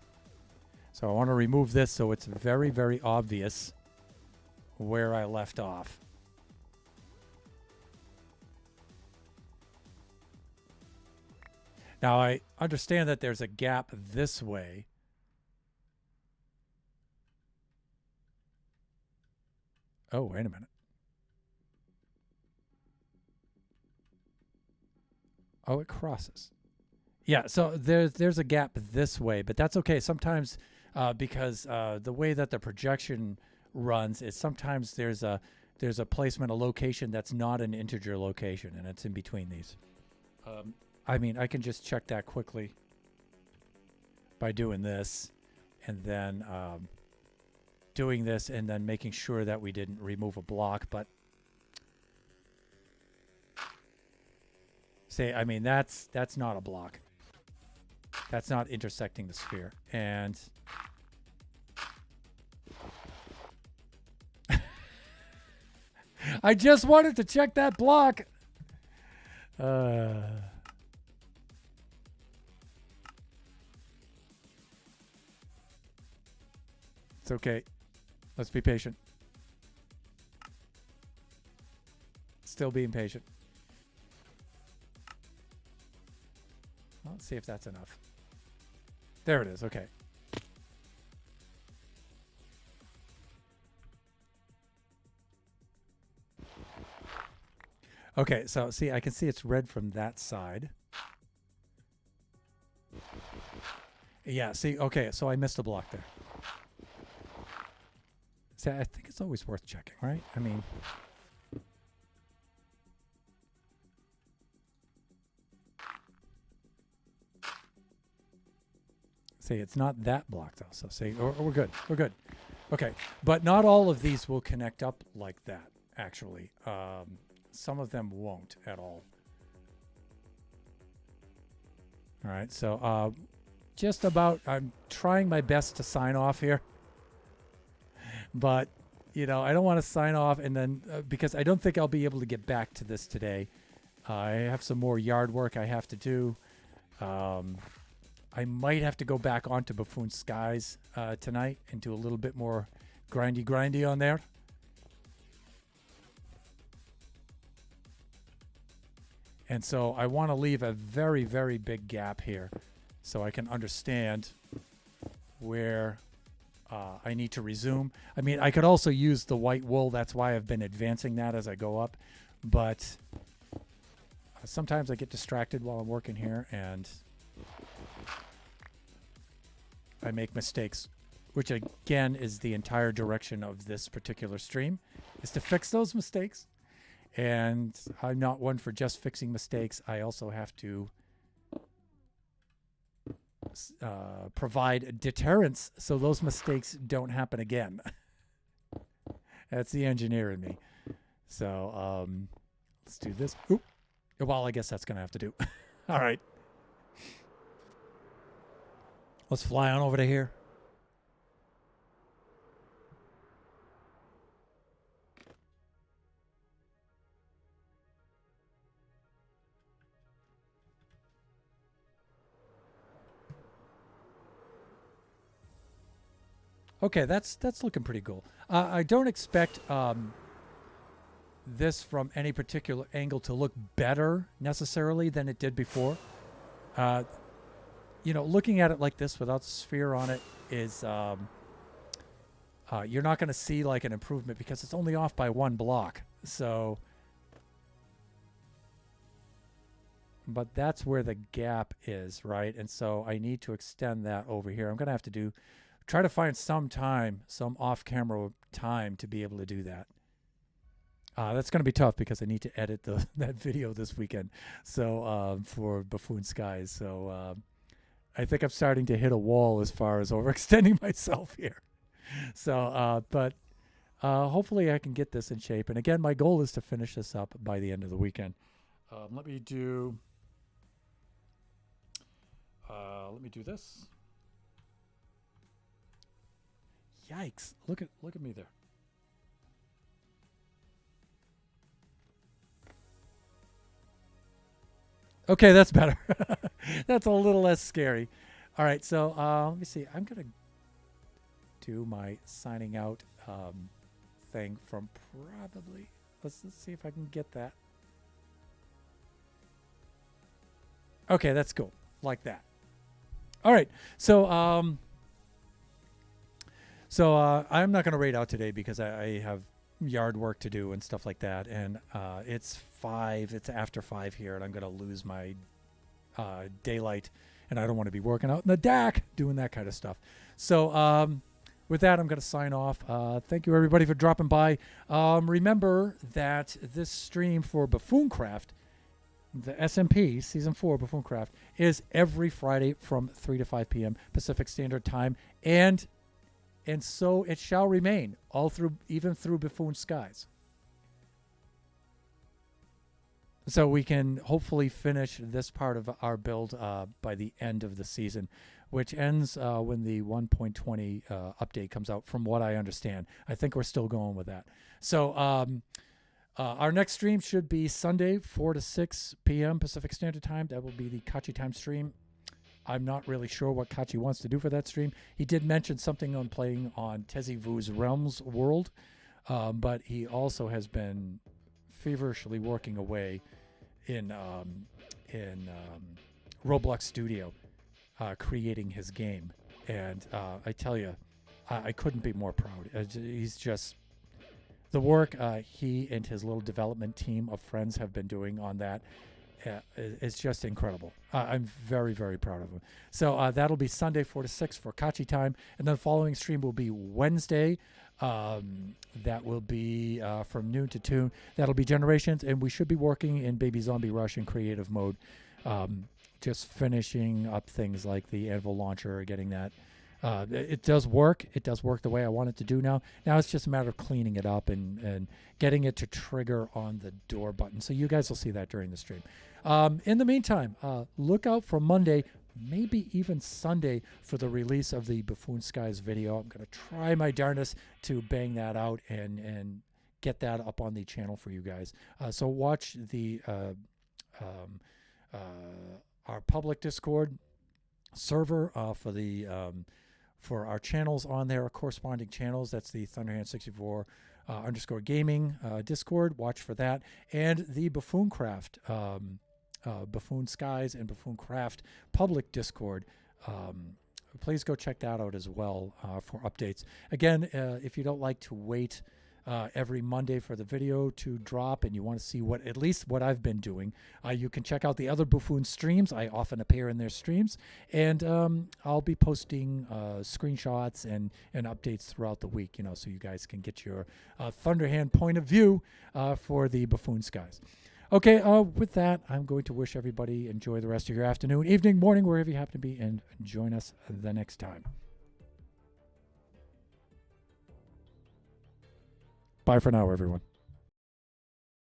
So I want to remove this so it's very, very obvious where I left off. Now, I understand that there's a gap this way. Oh, wait a minute. Oh, it crosses. Yeah, so there's a gap this way, but that's okay. Sometimes... because the way that the projection runs is sometimes there's a placement, a location that's not an integer location, and it's in between these. I mean, I can just check that quickly by doing this, and then doing this, and then making sure that we didn't remove a block. But say, I mean, that's not a block. That's not intersecting the sphere, and I just wanted to check that block. It's okay. Let's be patient. Still being patient. Well, let's see if that's enough. There it is. Okay. Okay, so see, I can see it's red from that side. Yeah, see, okay, so I missed a block there. See, I think it's always worth checking, right? I mean... See, it's not that block, though, so see, we're good, we're good. Okay, but not all of these will connect up like that, actually. Some of them won't at all. All right, so just about, I'm trying my best to sign off here. But, you know, I don't want to sign off and then, because I don't think I'll be able to get back to this today. I have some more yard work I have to do. I might have to go back onto Buffoon Skies tonight and do a little bit more grindy on there. And so I want to leave a very, very big gap here so I can understand where I need to resume. I mean, I could also use the white wool. That's why I've been advancing that as I go up. But sometimes I get distracted while I'm working here and I make mistakes, which again is the entire direction of this particular stream, is to fix those mistakes. And I'm not one for just fixing mistakes. I also have to provide deterrence so those mistakes don't happen again. That's the engineer in me. So let's do this. Oop. Well, I guess that's going to have to do. All right. Let's fly on over to here. Okay, that's looking pretty cool. I don't expect this from any particular angle to look better necessarily than it did before. You know, looking at it like this without the sphere on it is you're not going to see like an improvement because it's only off by one block. So, but that's where the gap is, right? And so I need to extend that over here. I'm going to have to try to find some time, some off-camera time to be able to do that. That's going to be tough because I need to edit that video this weekend. So for Buffoon Skies. So I think I'm starting to hit a wall as far as overextending myself here. So, but hopefully I can get this in shape. And again, my goal is to finish this up by the end of the weekend. Let me do this. Yikes! Look at me there. Okay, that's better. That's a little less scary. All right, so let me see. I'm gonna do my signing out thing from probably. Let's see if I can get that. Okay, that's cool. Like that. All right, so I'm not going to raid out today because I have yard work to do and stuff like that. And it's after 5 here, and I'm going to lose my daylight. And I don't want to be working out in the DAC doing that kind of stuff. So with that, I'm going to sign off. Thank you, everybody, for dropping by. Remember that this stream for Buffooncraft, the SMP Season 4 Buffooncraft, is every Friday from 3 to 5 p.m. Pacific Standard Time. And so it shall remain even through Buffoon Skies. So we can hopefully finish this part of our build by the end of the season, which ends when the 1.20 update comes out, from what I understand. I think we're still going with that. So our next stream should be Sunday, 4 to 6 p.m. Pacific Standard Time. That will be the Kachi Time stream. I'm not really sure what Kachi wants to do for that stream. He did mention something on playing on Tezzy Vu's Realms World, but he also has been feverishly working away in Roblox Studio, creating his game. And I tell you, I couldn't be more proud. He's just... The work he and his little development team of friends have been doing on that is just incredible. I'm very, very proud of him. So that'll be Sunday 4 to 6 for Kachi Time. And then the following stream will be Wednesday. That will be from noon to 2. That'll be Generations. And we should be working in Baby Zombie Rush in creative mode. Just finishing up things like the Anvil launcher, getting that. It does work. It does work the way I want it to do now. Now it's just a matter of cleaning it up and getting it to trigger on the door button. So you guys will see that during the stream. In the meantime, look out for Monday, maybe even Sunday, for the release of the Buffoon Skies video. I'm going to try my darndest to bang that out and get that up on the channel for you guys. So watch our public Discord, server for our channels on there, our corresponding channels. That's the Thunderhand64 underscore gaming Discord. Watch for that. And the Buffooncraft, Buffoon Skies and Buffooncraft public Discord. Please go check that out as well for updates. Again, if you don't like to wait every Monday for the video to drop and you want to see at least what I've been doing, you can check out the other Buffoon streams. I often appear in their streams, and I'll be posting screenshots and updates throughout the week, so you guys can get your Thunderhand point of view for the Buffoon Skies. Okay, with that, I'm going to wish everybody enjoy the rest of your afternoon, evening, morning, wherever you happen to be, and join us the next time. Bye for now, everyone.